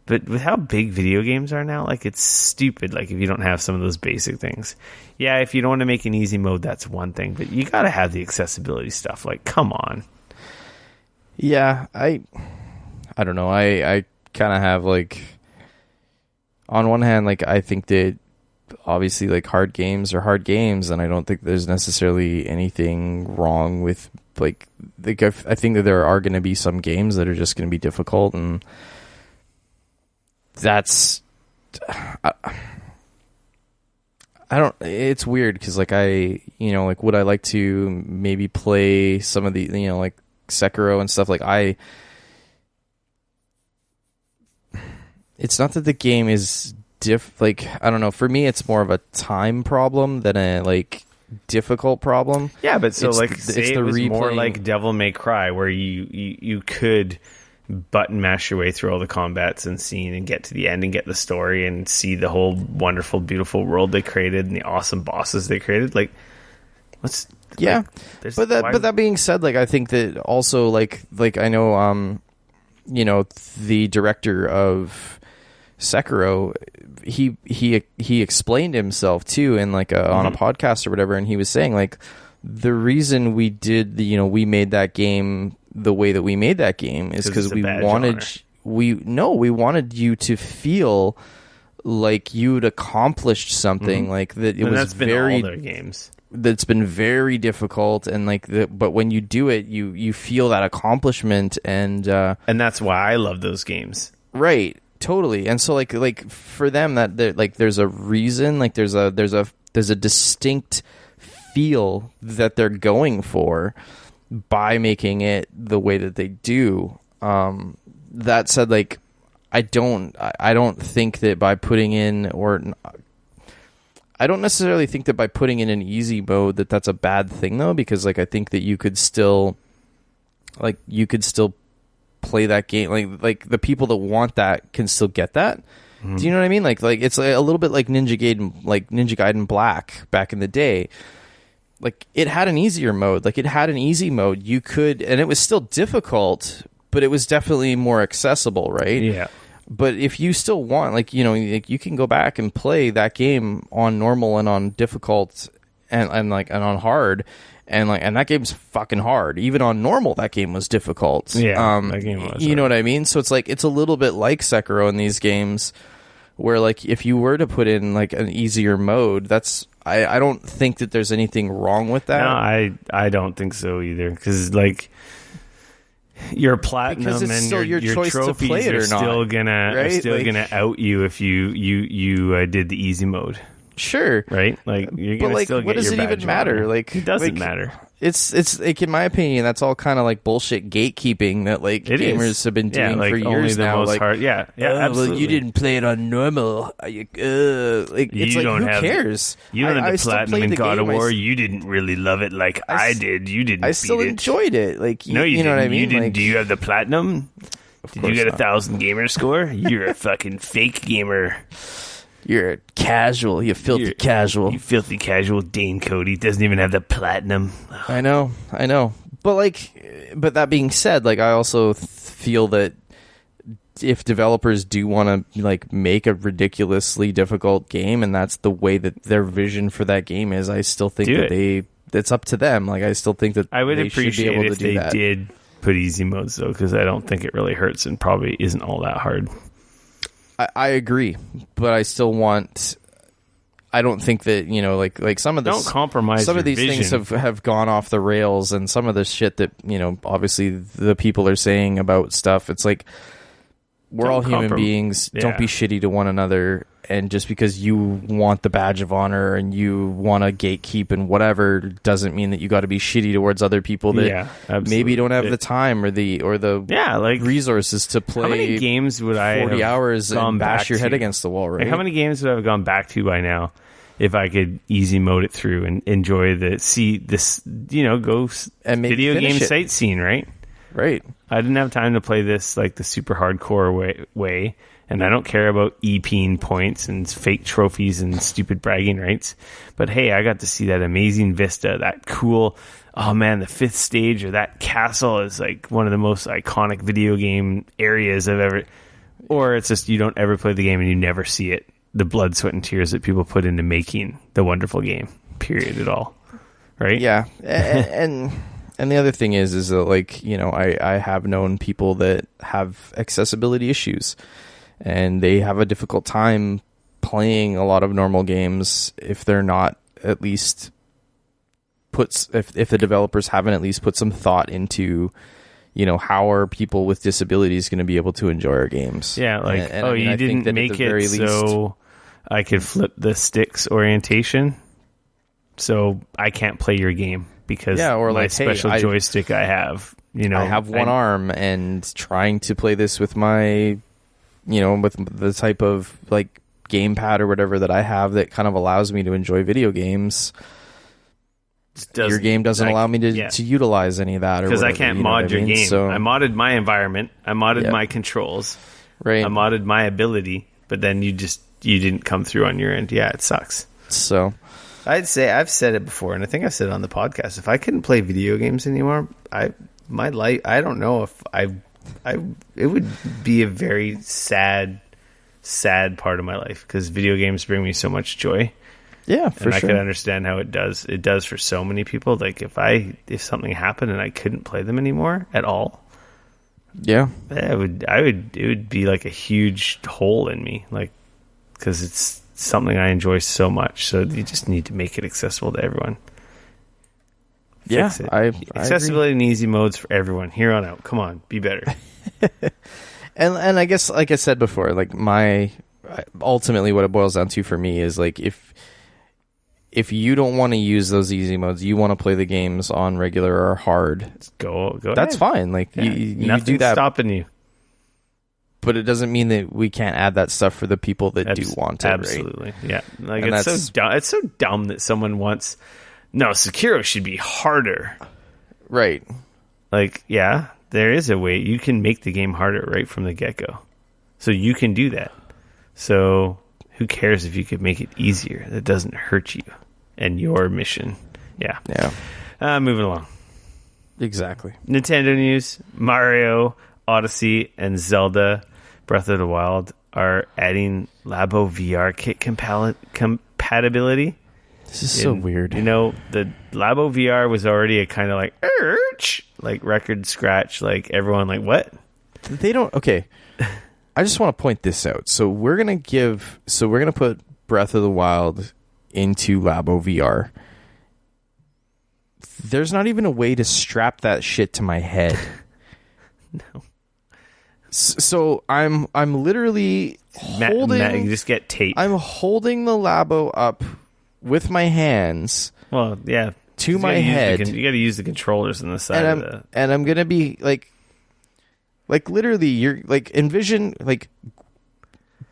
S1: but with how big video games are now, like, it's stupid. Like, if you don't have some of those basic things, yeah, if you don't want to make an easy mode, that's one thing, but you got to have the accessibility stuff. Like, come on.
S2: Yeah, I don't know. I kind of have, like, on one hand, like, I think that obviously, like, hard games are hard games, and I don't think there's necessarily anything wrong with, like I think that there are going to be some games that are just going to be difficult, and that's I don't, it's weird because, like, like, would I like to maybe play some of the, like Sekiro and stuff? Like, it's not that the game is I don't know. For me, it's more of a time problem than a like difficult problem.
S1: Yeah, but so say it was more like Devil May Cry, where you could button mash your way through all the combats and scene and get to the end and get the story and see the whole wonderful, beautiful world they created and the awesome bosses they created. Like, what's
S2: yeah? But that being said, like I think that also like I know the director of Sekiro, he explained himself too in like on a podcast or whatever, and he was saying like the reason we did we made that game the way that we made that game is because we wanted you to feel like you'd accomplished something, like that. It was
S1: that's been all their games.
S2: That's been very difficult, and like but when you do it, you feel that accomplishment, and
S1: that's why I love those games.
S2: Right, totally. And so like for them that like there's a reason, like there's a distinct feel that they're going for by making it the way that they do. That said, like I don't think that by putting in, or I don't necessarily think that by putting in an easy mode that's a bad thing though, because like I think that you could still play that game, like the people that want that can still get that. Do you know what I mean? Like it's a little bit like Ninja Gaiden Black back in the day. Like it had an easier mode, like it had an easy mode. You could, and it was still difficult, but it was definitely more accessible, right?
S1: Yeah.
S2: But if you still want, like you can go back and play that game on normal and on difficult and on hard, and that game's fucking hard. Even on normal, that game was difficult.
S1: Yeah, that game was.
S2: You know what I mean? So it's like it's a little bit like Sekiro in these games, where like if you were to put in like an easier mode, that's I don't think that there's anything wrong with that.
S1: No, I don't think so either, because like your platinum and
S2: still your choice
S1: trophies
S2: to play it
S1: are
S2: or
S1: still
S2: not,
S1: gonna
S2: right?
S1: are still gonna out you if you did the easy mode.
S2: Sure,
S1: right? Like you're gonna
S2: but like,
S1: still get
S2: what does
S1: your
S2: it even matter?
S1: honor.
S2: Like,
S1: it doesn't matter.
S2: It's like, in my opinion, that's all kind of like bullshit gatekeeping that like gamers have been doing for years now.
S1: Most
S2: like,
S1: hard. Yeah, absolutely.
S2: Well, you didn't play it on normal. Like, it's like, who cares?
S1: You don't have the platinum in God of War. You didn't really love it like I did. You didn't.
S2: I still enjoyed it. Like,
S1: no, you
S2: know what I mean?
S1: You didn't.
S2: Like,
S1: do you have the platinum? Did you get 1,000 gamer score? You're a fucking fake gamer.
S2: You're a casual. You filthy casual.
S1: You filthy casual. Dane Cody doesn't even have the platinum.
S2: I know. But that being said, like I also feel that if developers do want to like make a ridiculously difficult game, and that's the way that their vision for that game is, I still think that's up to them. Like I still think that
S1: I would
S2: they
S1: appreciate
S2: should be able
S1: if
S2: to do
S1: they
S2: that.
S1: did put easy modes though, because I don't think it really hurts and probably isn't all that hard.
S2: I agree, but I still want. I don't think that like some of this.
S1: Don't compromise.
S2: Some of these
S1: vision.
S2: things have gone off the rails, and some of the shit that obviously the people are saying about stuff. It's like we're all human beings. Yeah. Don't be shitty to one another. And just because you want the badge of honor and you want to gatekeep and whatever doesn't mean that you got to be shitty towards other people that maybe don't have the time or the resources to play.
S1: How many games would I
S2: 40 hours and bash your head
S1: to?
S2: against the wall, right?
S1: Like how many games would I have gone back to by now if I could easy mode it through and enjoy go and video game sightseeing, right?
S2: Right.
S1: I didn't have time to play this like the super hardcore way. And I don't care about EPing points and fake trophies and stupid bragging rights. But hey, I got to see that amazing vista, that cool, oh man, the 5th stage or that castle is like one of the most iconic video game areas I've ever... Or it's just you don't ever play the game and you never see it. The blood, sweat, and tears that people put into making the wonderful game, period at all. Right?
S2: Yeah. And the other thing is that like, I have known people that have accessibility issues. And they have a difficult time playing a lot of normal games if they're not at least if the developers haven't at least put some thought into, how are people with disabilities going to be able to enjoy our games?
S1: Yeah, like you didn't make it so I could flip the sticks orientation, so I can't play your game because
S2: or
S1: my
S2: like,
S1: special joystick I have.
S2: I have one arm and trying to play this with my. With the type of like gamepad or whatever that I have that kind of allows me to enjoy video games, your game doesn't allow me to utilize any of that, or
S1: because I can't mod your game.
S2: So
S1: I modded my environment, I modded my controls,
S2: right?
S1: I modded my ability, but then you didn't come through on your end. Yeah, it sucks.
S2: So
S1: I'd say, I've said it before, and I think I've said it on the podcast, if I couldn't play video games anymore, my life, I don't know if it would be a very sad part of my life, because video games bring me so much joy.
S2: Yeah, for
S1: and
S2: sure.
S1: I can understand how it does for so many people. Like if something happened and I couldn't play them anymore at all, it would be like a huge hole in me, like, because it's something I enjoy so much. So you just need to make it accessible to everyone. Fix it. Accessibility and easy modes for everyone here on out. Come on, be better.
S2: and I guess, like I said before, like ultimately what it boils down to for me is like if you don't want to use those easy modes, you want to play the games on regular or hard,
S1: go
S2: that's
S1: ahead.
S2: Fine. Like you do that,
S1: stopping you.
S2: But it doesn't mean that we can't add that stuff for the people that do want it.
S1: Absolutely,
S2: right?
S1: Yeah. Like, and it's so dumb that someone wants. No, Sekiro should be harder.
S2: Right.
S1: Like, yeah, there is a way you can make the game harder right from the get-go. So you can do that. So who cares if you could make it easier? That doesn't hurt you and your mission. Yeah. Moving along.
S2: Exactly.
S1: Nintendo news. Mario, Odyssey, and Zelda Breath of the Wild are adding Labo VR kit compatibility.
S2: This is so weird.
S1: You know, the Labo VR was already a kind of like record scratch, like everyone like, what?
S2: They don't. Okay. I just want to point this out. So we're going to put Breath of the Wild into Labo VR. There's not even a way to strap that shit to my head.
S1: No.
S2: So I'm literally holding.
S1: You just get tape.
S2: I'm holding the Labo up with my hands.
S1: Well, yeah,
S2: to my head.
S1: You got to use the controllers on the side
S2: and I'm gonna be like literally, you're like, envision, like,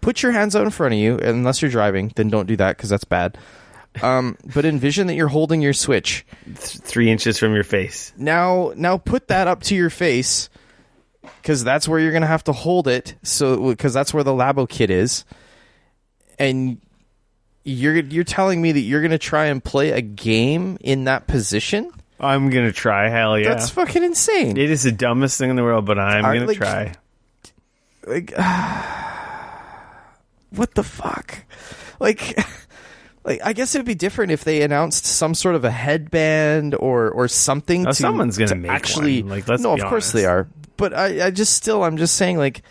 S2: put your hands out in front of you, unless you're driving, then don't do that because that's bad. But envision that you're holding your Switch
S1: 3 inches from your face.
S2: Now put that up to your face, because that's where you're gonna have to hold it. So because that's where the Labo kit is, and you're telling me that you're gonna try and play a game in that position?
S1: I'm gonna try. Hell yeah!
S2: That's fucking insane.
S1: It is the dumbest thing in the world, but I'm gonna try.
S2: Like, what the fuck? Like, I guess it would be different if they announced some sort of a headband or something.
S1: Someone's gonna make
S2: actually
S1: one. Like, let's
S2: no,
S1: be
S2: of course
S1: honest.
S2: they are. But I'm just saying, like,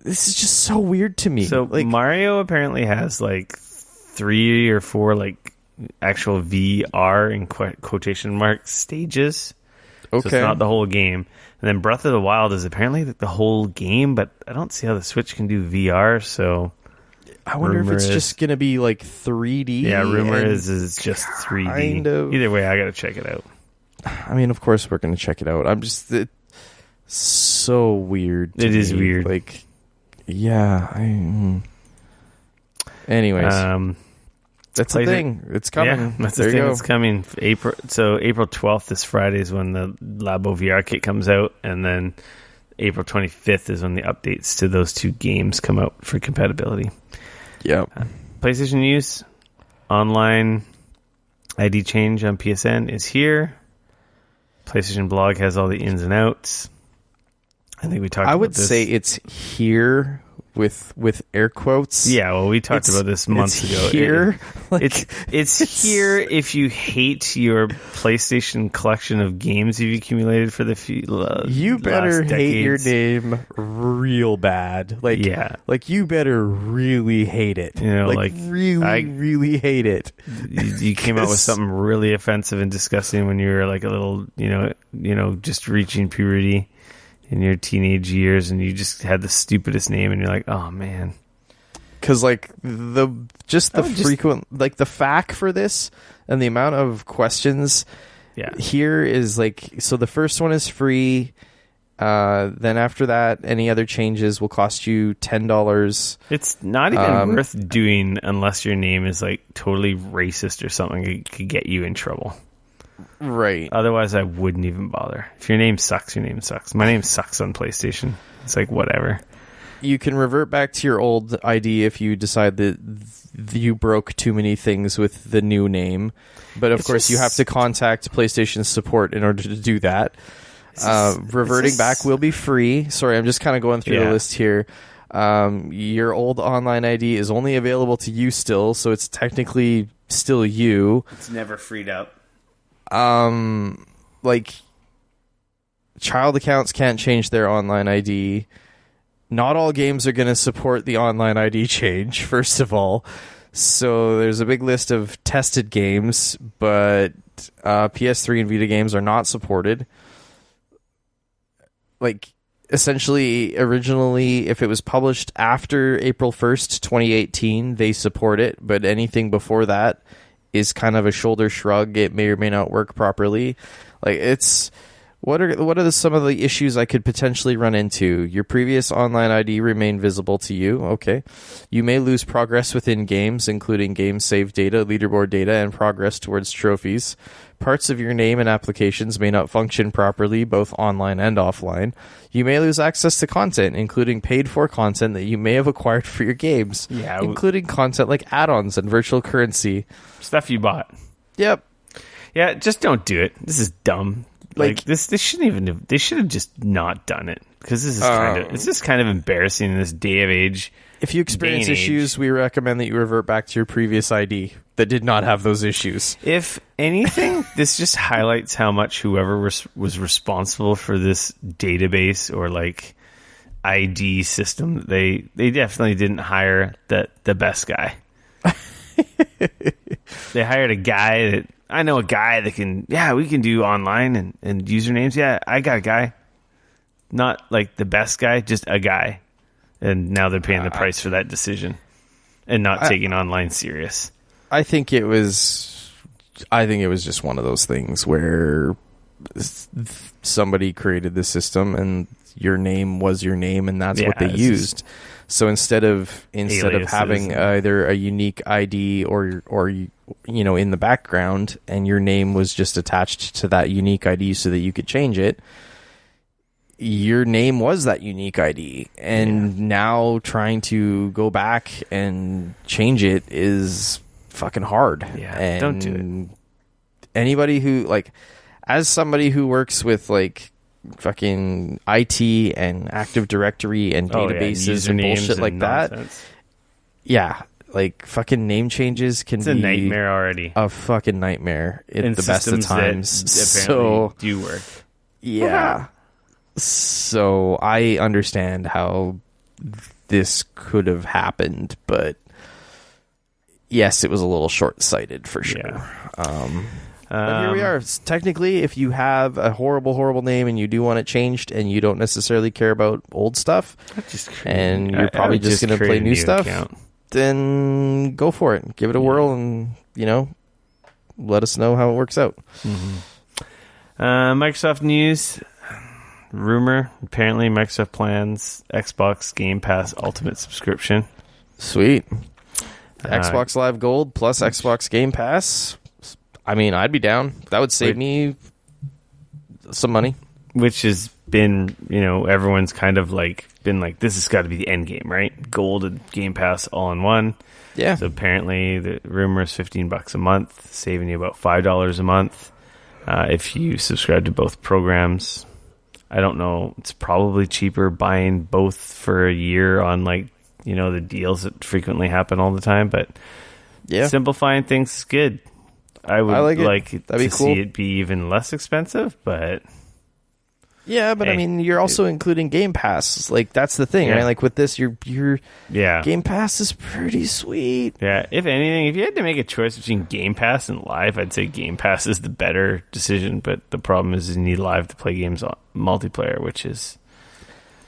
S2: this is just so weird to me.
S1: So
S2: like,
S1: Mario apparently has like 3 or 4 like actual VR in quotation marks stages.
S2: Okay.
S1: So it's not the whole game. And then Breath of the Wild is apparently the whole game, but I don't see how the Switch can do VR, so
S2: I wonder if it's just going to be like 3D.
S1: Yeah, rumor is it's just 3D.
S2: Kind of.
S1: Either way, I got to check it out.
S2: I mean, of course we're going to check it out. It's so weird.
S1: It is weird.
S2: Like, yeah. Anyways. That's the thing. It's coming.
S1: Yeah, that's the thing that's coming. April 12th, this Friday, is when the Labo VR kit comes out, and then April 25th is when the updates to those 2 games come out for compatibility.
S2: Yep.
S1: PlayStation news. Online ID change on PSN is here. PlayStation blog has all the ins and outs. I think we talked about this.
S2: I would say it's here with air quotes.
S1: Yeah, well, we talked about this months ago.
S2: Here,
S1: it's here if you hate your PlayStation collection of games you've accumulated for the
S2: you better
S1: last
S2: hate your
S1: decades.
S2: name real bad. Like,
S1: yeah,
S2: like you better really hate it.
S1: You know, like
S2: really hate it.
S1: You came out with something really offensive and disgusting when you were like a little, just reaching puberty in your teenage years, and you just had the stupidest name, and you're like, oh man.
S2: Because like the frequent, like the FAQ for this and the amount of questions here is like, so the first one is free, Then after that, any other changes will cost you $10.
S1: It's not even worth doing unless your name is like totally racist or something. It could get you in trouble.
S2: Right.
S1: Otherwise, I wouldn't even bother. If your name sucks, your name sucks. My name sucks on PlayStation. It's like, whatever.
S2: You can revert back to your old ID if you decide that you broke too many things with the new name. But of course, you have to contact PlayStation support in order to do that. Reverting back will be free. Sorry, I'm just kind of going through the list here. Your old online ID is only available to you still, so it's technically still you.
S1: It's never freed up.
S2: Like, child accounts can't change their online ID. Not all games are going to support the online ID change, first of all. So there's a big list of tested games, but PS3 and Vita games are not supported. Like, essentially, originally, if it was published after April 1st, 2018, they support it, but anything before that is kind of a shoulder shrug. It may or may not work properly. Like, it's... What are some of the issues I could potentially run into? Your previous online ID remain visible to you. Okay. You may lose progress within games, including game save data, leaderboard data, and progress towards trophies. Parts of your name and applications may not function properly, both online and offline. You may lose access to content, including paid-for content that you may have acquired for your games, including content like add-ons and virtual currency.
S1: Stuff you bought.
S2: Yep.
S1: Yeah, just don't do it. This is dumb. Like this shouldn't even have, they should have just not done it, because this is kind of embarrassing in this day of age.
S2: If you experience issues, we recommend that you revert back to your previous ID that did not have those issues.
S1: If anything, this just highlights how much whoever was responsible for this database or like ID system, they definitely didn't hire the best guy. They hired a guy that, I know a guy that can, we can do online and usernames. Yeah, I got a guy. Not like the best guy, just a guy. And now they're paying the price for that decision and not taking online serious.
S2: I think it was just one of those things where somebody created the system and your name was your name, and that's what they used. So instead of having either a unique ID or in the background, and your name was just attached to that unique ID so that you could change it, your name was that unique ID, and now trying to go back and change it is fucking hard.
S1: Yeah,
S2: and
S1: don't do it.
S2: Anybody who, like, as somebody who works with like fucking IT and Active Directory and databases and bullshit like nonsense. That, like fucking name changes can be
S1: a nightmare already.
S2: A fucking nightmare at the best of times.
S1: So do work.
S2: Yeah. So I understand how this could have happened, but yes, it was a little short-sighted for sure.
S1: Yeah.
S2: But here we are. Technically, if you have a horrible, horrible name and you do want it changed and you don't necessarily care about old stuff, and you're probably just going to play new stuff, then go for it. Give it a whirl and, let us know how it works out.
S1: Mm-hmm. Microsoft news. Rumor, apparently Microsoft plans Xbox Game Pass Ultimate subscription.
S2: Sweet. Xbox Live Gold plus Xbox Game Pass. I mean, I'd be down. That would save me some money.
S1: Which has been, everyone's kind of been like, this has got to be the end game, right? Gold and Game Pass all in one.
S2: Yeah.
S1: So apparently the rumor is $15 a month, saving you about $5 a month if you subscribe to both programs. I don't know. It's probably cheaper buying both for a year on the deals that frequently happen all the time. But simplifying things is good. I would like to see it be even less expensive, but
S2: yeah, but I mean, you're also including Game Pass. Like, that's the thing, right? Like with this, your Game Pass is pretty sweet.
S1: Yeah, if anything, if you had to make a choice between Game Pass and Live, I'd say Game Pass is the better decision. But the problem is you need Live to play games multiplayer, which is.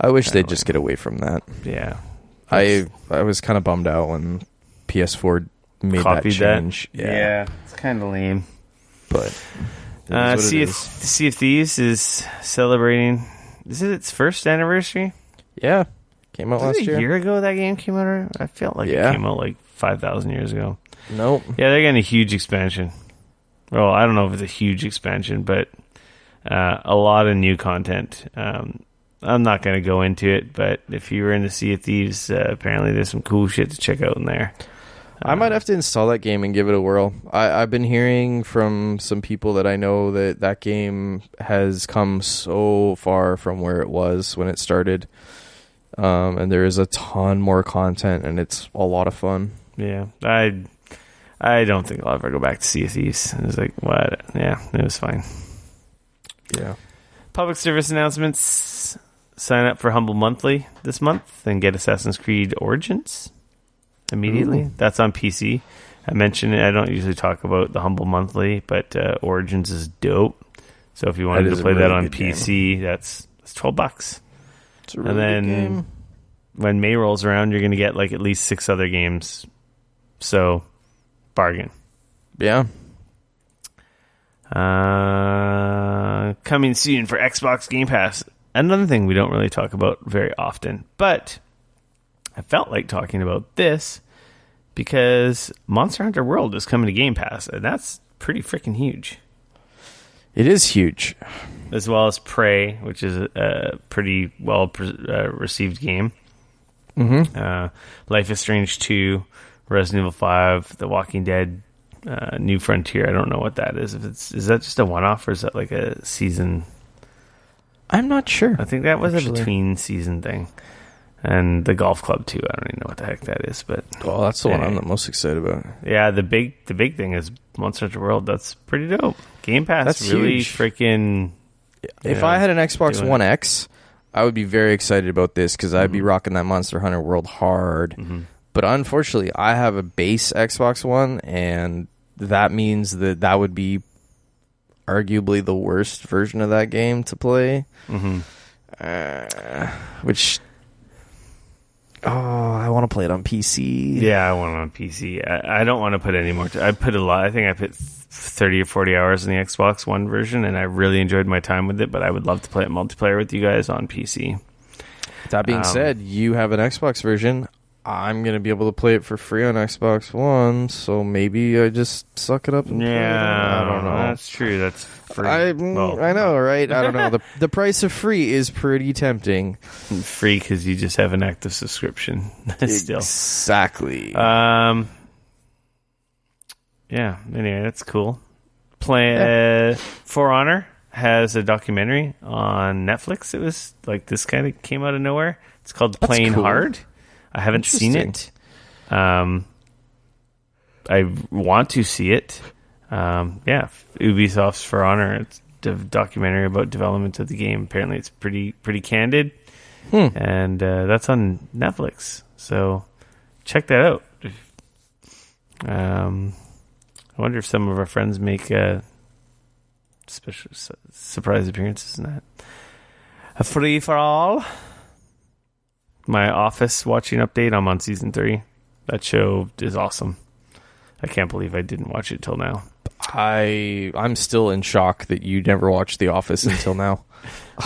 S2: I wish they'd just get away from that.
S1: Yeah,
S2: I was kind of bummed out when PS4 made that change.
S1: Yeah, it's kind of lame.
S2: But
S1: Sea of Thieves is celebrating Is it its first anniversary?
S2: Yeah. Came out last year.
S1: A year ago that game came out? I felt like it came out like 5,000 years ago.
S2: Nope.
S1: Yeah, they're getting a huge expansion. Well, I don't know if it's a huge expansion, but a lot of new content. I'm not going to go into it, but if you were into Sea of Thieves, apparently there's some cool shit to check out in there.
S2: I might have to install that game and give it a whirl. I've been hearing from some people that I know that game has come so far from where it was when it started. And there is a ton more content, and it's a lot of fun.
S1: Yeah, I don't think I'll ever go back to Sea of Thieves. It was like, what? Yeah, it was fine.
S2: Yeah.
S1: Public service announcements. Sign up for Humble Monthly this month and get Assassin's Creed Origins immediately. Ooh. That's on PC. I mentioned it. I don't usually talk about the Humble Monthly, but Origins is dope. So if you wanted to play that on PC, that's $12.
S2: It's a really good game.
S1: When May rolls around, you're going to get like at least 6 other games. So, bargain.
S2: Yeah.
S1: Coming soon for Xbox Game Pass. Another thing we don't really talk about very often, but I felt like talking about this because Monster Hunter World is coming to Game Pass, and that's pretty freaking huge.
S2: It is huge.
S1: As well as Prey, which is a pretty well received game.
S2: Mm-hmm.
S1: Life is Strange 2, Resident Evil 5, The Walking Dead, New Frontier. I don't know what that is. Is that just a one-off, or is that like a season?
S2: I'm not sure.
S1: I think that was a between season thing. And the Golf Club 2. I don't even know what the heck that is, but
S2: that's the one I'm the most excited about.
S1: Yeah, the big thing is Monster Hunter World. That's pretty dope. Game Pass. That's really huge. Freaking.
S2: If I had an Xbox One X, I would be very excited about this because I'd be rocking that Monster Hunter World hard. Mm-hmm. But unfortunately, I have a base Xbox One, and that means that would be arguably the worst version of that game to play.
S1: Mm-hmm.
S2: Which, I want to play it on PC.
S1: Yeah, I want it on PC. I don't want to put any more. I put a lot. I think I put 30 or 40 hours in the Xbox One version, and I really enjoyed my time with it. But I would love to play it multiplayer with you guys on PC.
S2: That being said, you have an Xbox version. I'm going to be able to play it for free on Xbox One, so maybe I just suck it up and play it. I don't know.
S1: That's true. That's free.
S2: I know, right? I don't know. The price of free is pretty tempting.
S1: Free because you just have an active subscription. Still.
S2: Exactly.
S1: Yeah, anyway, that's cool. For Honor has a documentary on Netflix. It was like this kind of came out of nowhere. It's called Playing Hard. I haven't seen it. I want to see it. Ubisoft's For Honor. It's a documentary about development of the game. Apparently, it's pretty candid, and that's on Netflix. So check that out. I wonder if some of our friends make special surprise appearances in that. A free for all. My Office watching update. I'm on season 3. That show is awesome. I can't believe I didn't watch it till now.
S2: I'm still in shock that you never watched The Office until now.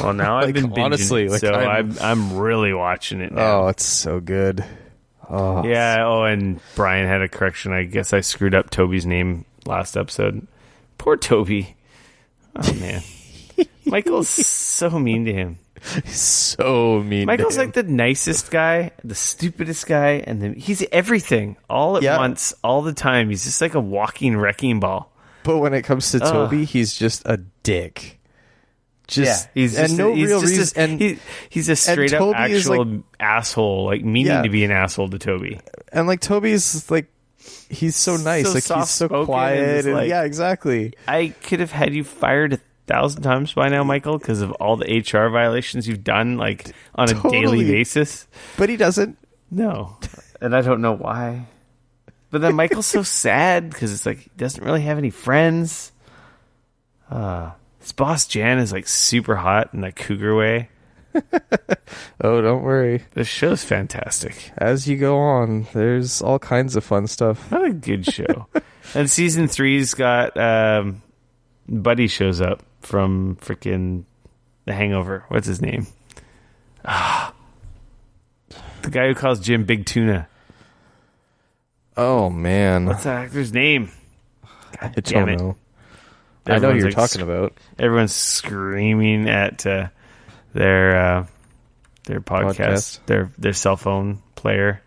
S1: Well, now I've been binging honestly, it, so I'm really watching it now.
S2: Oh, it's so good.
S1: Oh. Yeah. Oh, and Brian had a correction. I guess I screwed up Toby's name last episode. Poor Toby. Oh man, Michael's so mean to him.
S2: So mean.
S1: Michael's like the nicest guy, the stupidest guy, and he's everything all at once, all the time. He's just like a walking wrecking ball.
S2: But when it comes to Toby, he's just a dick. He's a straight up actual asshole, like meaning to be an asshole to Toby. And like Toby's like, he's so nice, so like he's so quiet. And, yeah, exactly.
S1: I could have had you fired 1,000 times by now, Michael, because of all the HR violations you've done, like on a daily basis.
S2: But he doesn't.
S1: No, and I don't know why. But then Michael's so sad because it's like he doesn't really have any friends. His boss Jan is like super hot in that cougar way.
S2: Oh, don't worry.
S1: This show's fantastic.
S2: As you go on, there's all kinds of fun stuff.
S1: What a good show. And season 3's got Buddy shows up from freaking The Hangover. What's his name? The guy who calls Jim Big Tuna.
S2: Oh, man.
S1: What's that actor's name?
S2: I don't know. I know who you're talking about.
S1: Everyone's screaming at their podcast, their cell phone player.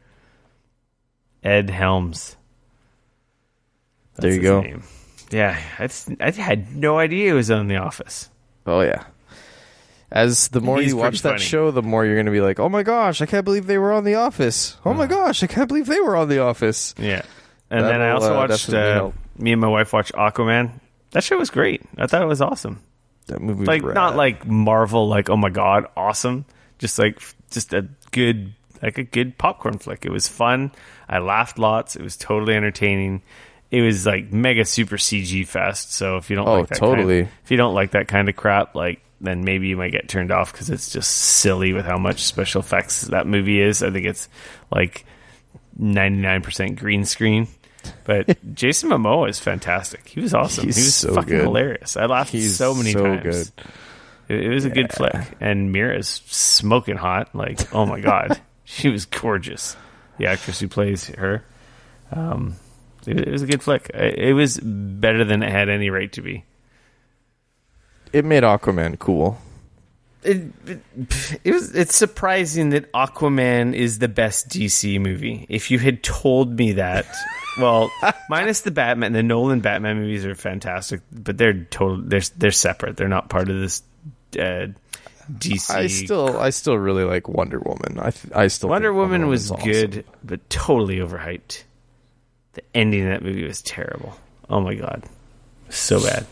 S1: Ed Helms.
S2: There you go.
S1: Name. Yeah, I had no idea he was on The Office.
S2: Oh, yeah. As the more you watch that show, the more you're going to be like, oh my gosh, I can't believe they were on The Office. Oh my gosh, I can't believe they were on The Office.
S1: Yeah. And then I also watched, me and my wife watched Aquaman. That show was great. I thought it was awesome.
S2: That movie was
S1: like
S2: rad.
S1: Not like Marvel, like, oh my God, awesome. Just a good popcorn flick. It was fun. I laughed lots. It was totally entertaining. It was like mega super CG fest. So if you don't like that if you don't like that kind of crap, like, then maybe you might get turned off because it's just silly with how much special effects that movie is. I think it's like 99% green screen. But Jason Momoa is fantastic. He was awesome. He was so fucking hilarious. I laughed so many times. Good. It was a good flick. And Mira's smoking hot. Like, oh my God. She was gorgeous. The actress who plays her. It was a good flick. It was better than it had any right to be.
S2: It made Aquaman cool.
S1: It's surprising that Aquaman is the best DC movie. If you had told me that, well, minus the Batman, the Nolan Batman movies are fantastic, but they're separate. They're not part of this DC.
S2: I still really like Wonder Woman. I still
S1: Wonder Woman was good, awesome, but totally overhyped. The ending of that movie was terrible. Oh my God, so bad.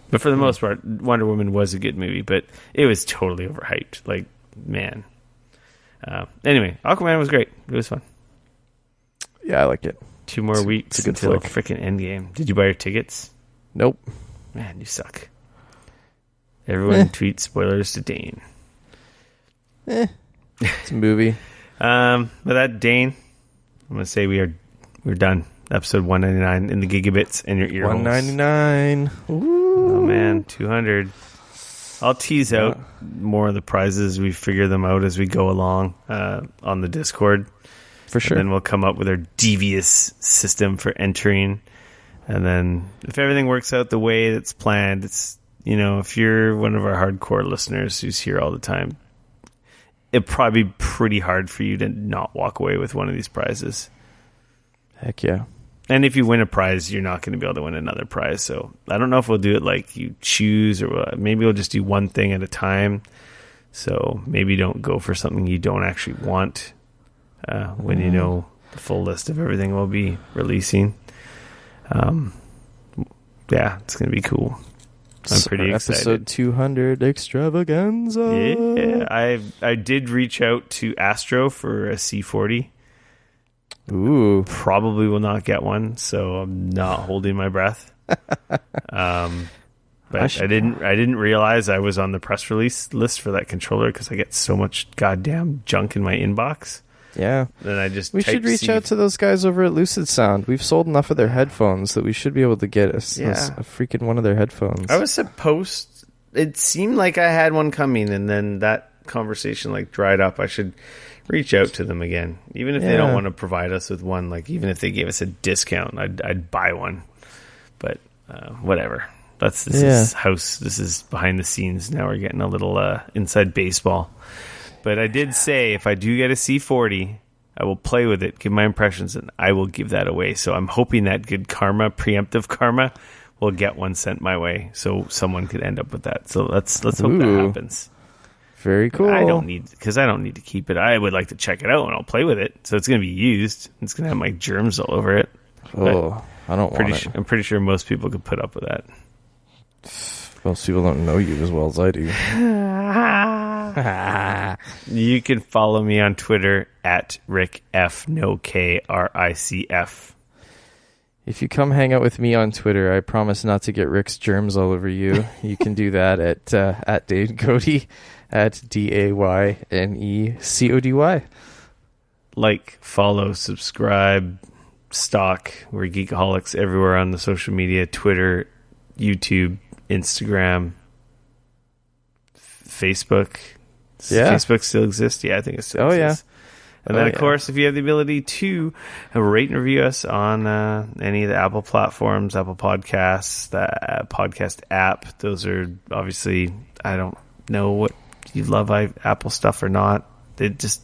S1: But for the most part, Wonder Woman was a good movie, but it was totally overhyped. Like, man. Anyway, Aquaman was great. It was fun.
S2: Yeah, I liked it.
S1: 2 more weeks until freaking Endgame. Did you buy your tickets?
S2: Nope.
S1: Man, you suck. Everyone tweets spoilers to Dane.
S2: It's a movie.
S1: But that, Dane, I'm going to say we're done. Episode 199 in the gigabits and your ear holes.
S2: 199. Ooh.
S1: Oh, man. 200. I'll tease out more of the prizes. We figure them out as we go along on the Discord.
S2: For sure.
S1: And then we'll come up with our devious system for entering. And then if everything works out the way it's planned, it's, if you're one of our hardcore listeners who's here all the time, it'd probably be pretty hard for you to not walk away with one of these prizes.
S2: Heck yeah.
S1: And if you win a prize, you're not going to be able to win another prize. So I don't know if we'll do it like you choose, or maybe we'll just do one thing at a time. So maybe don't go for something you don't actually want when you know the full list of everything we'll be releasing. Yeah, it's going to be cool. I'm pretty excited.
S2: Episode 200 extravaganza.
S1: Yeah, I did reach out to Astro for a C40.
S2: Ooh,
S1: probably will not get one, so I'm not holding my breath. But I didn't realize I was on the press release list for that controller because I get so much goddamn junk in my inbox.
S2: Yeah.
S1: Then
S2: we should reach out to those guys over at Lucid Sound. We've sold enough of their headphones that we should be able to get a freaking one of their headphones.
S1: I was supposed. It seemed like I had one coming, and then that conversation dried up. I should reach out to them again, even if they don't want to provide us with one. Like, even if they gave us a discount, I'd buy one. But whatever. This is behind the scenes. Now we're getting a little inside baseball. But I did say if I do get a C40, I will play with it, give my impressions, and I will give that away. So I'm hoping that good karma, preemptive karma, will get one sent my way, so someone could end up with that. So let's hope that happens.
S2: Very cool.
S1: I don't need to keep it. I would like to check it out, and I'll play with it. So it's going to be used. It's going to have my germs all over it.
S2: Oh, I don't want it.
S1: I'm pretty sure most people could put up with that.
S2: Most people don't know you as well as I do.
S1: You can follow me on Twitter at Rick F. No K RICF.
S2: If you come hang out with me on Twitter, I promise not to get Rick's germs all over you. You can do that at Dane Cody at DAYNECODY.
S1: Like, follow, subscribe, stalk. We're Geekoholics everywhere on the social media: Twitter, YouTube, Instagram, Facebook.
S2: Yeah.
S1: Facebook still exists? Yeah, I think it still exists.
S2: Yeah.
S1: And then, of course, if you have the ability to rate and review us on any of the Apple platforms, Apple Podcasts, the podcast app, those are obviously, I don't know what you love Apple stuff or not. It's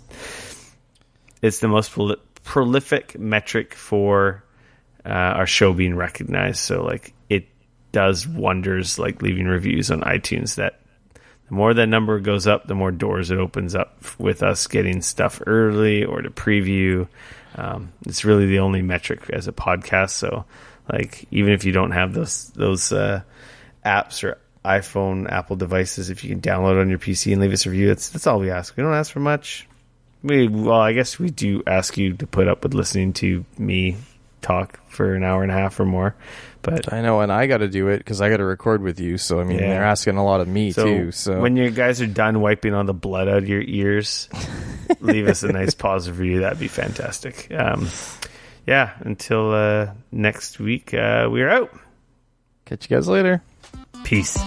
S1: the most prolific metric for our show being recognized. So, like, it does wonders, like leaving reviews on iTunes, that the more that number goes up, the more doors it opens up with us getting stuff early or to preview. It's really the only metric as a podcast. So, like, even if you don't have those apps or iPhone, Apple devices, if you can download on your PC and leave us a review, that's all we ask. We don't ask for much. I guess we do ask you to put up with listening to me talk for an hour and a half or more. But
S2: I know, and I got to do it because I got to record with you. So, I mean, they're asking a lot of me, too. So
S1: when you guys are done wiping all the blood out of your ears, leave us a nice positive review. That'd be fantastic. Until next week, we're out.
S2: Catch you guys later.
S1: Peace.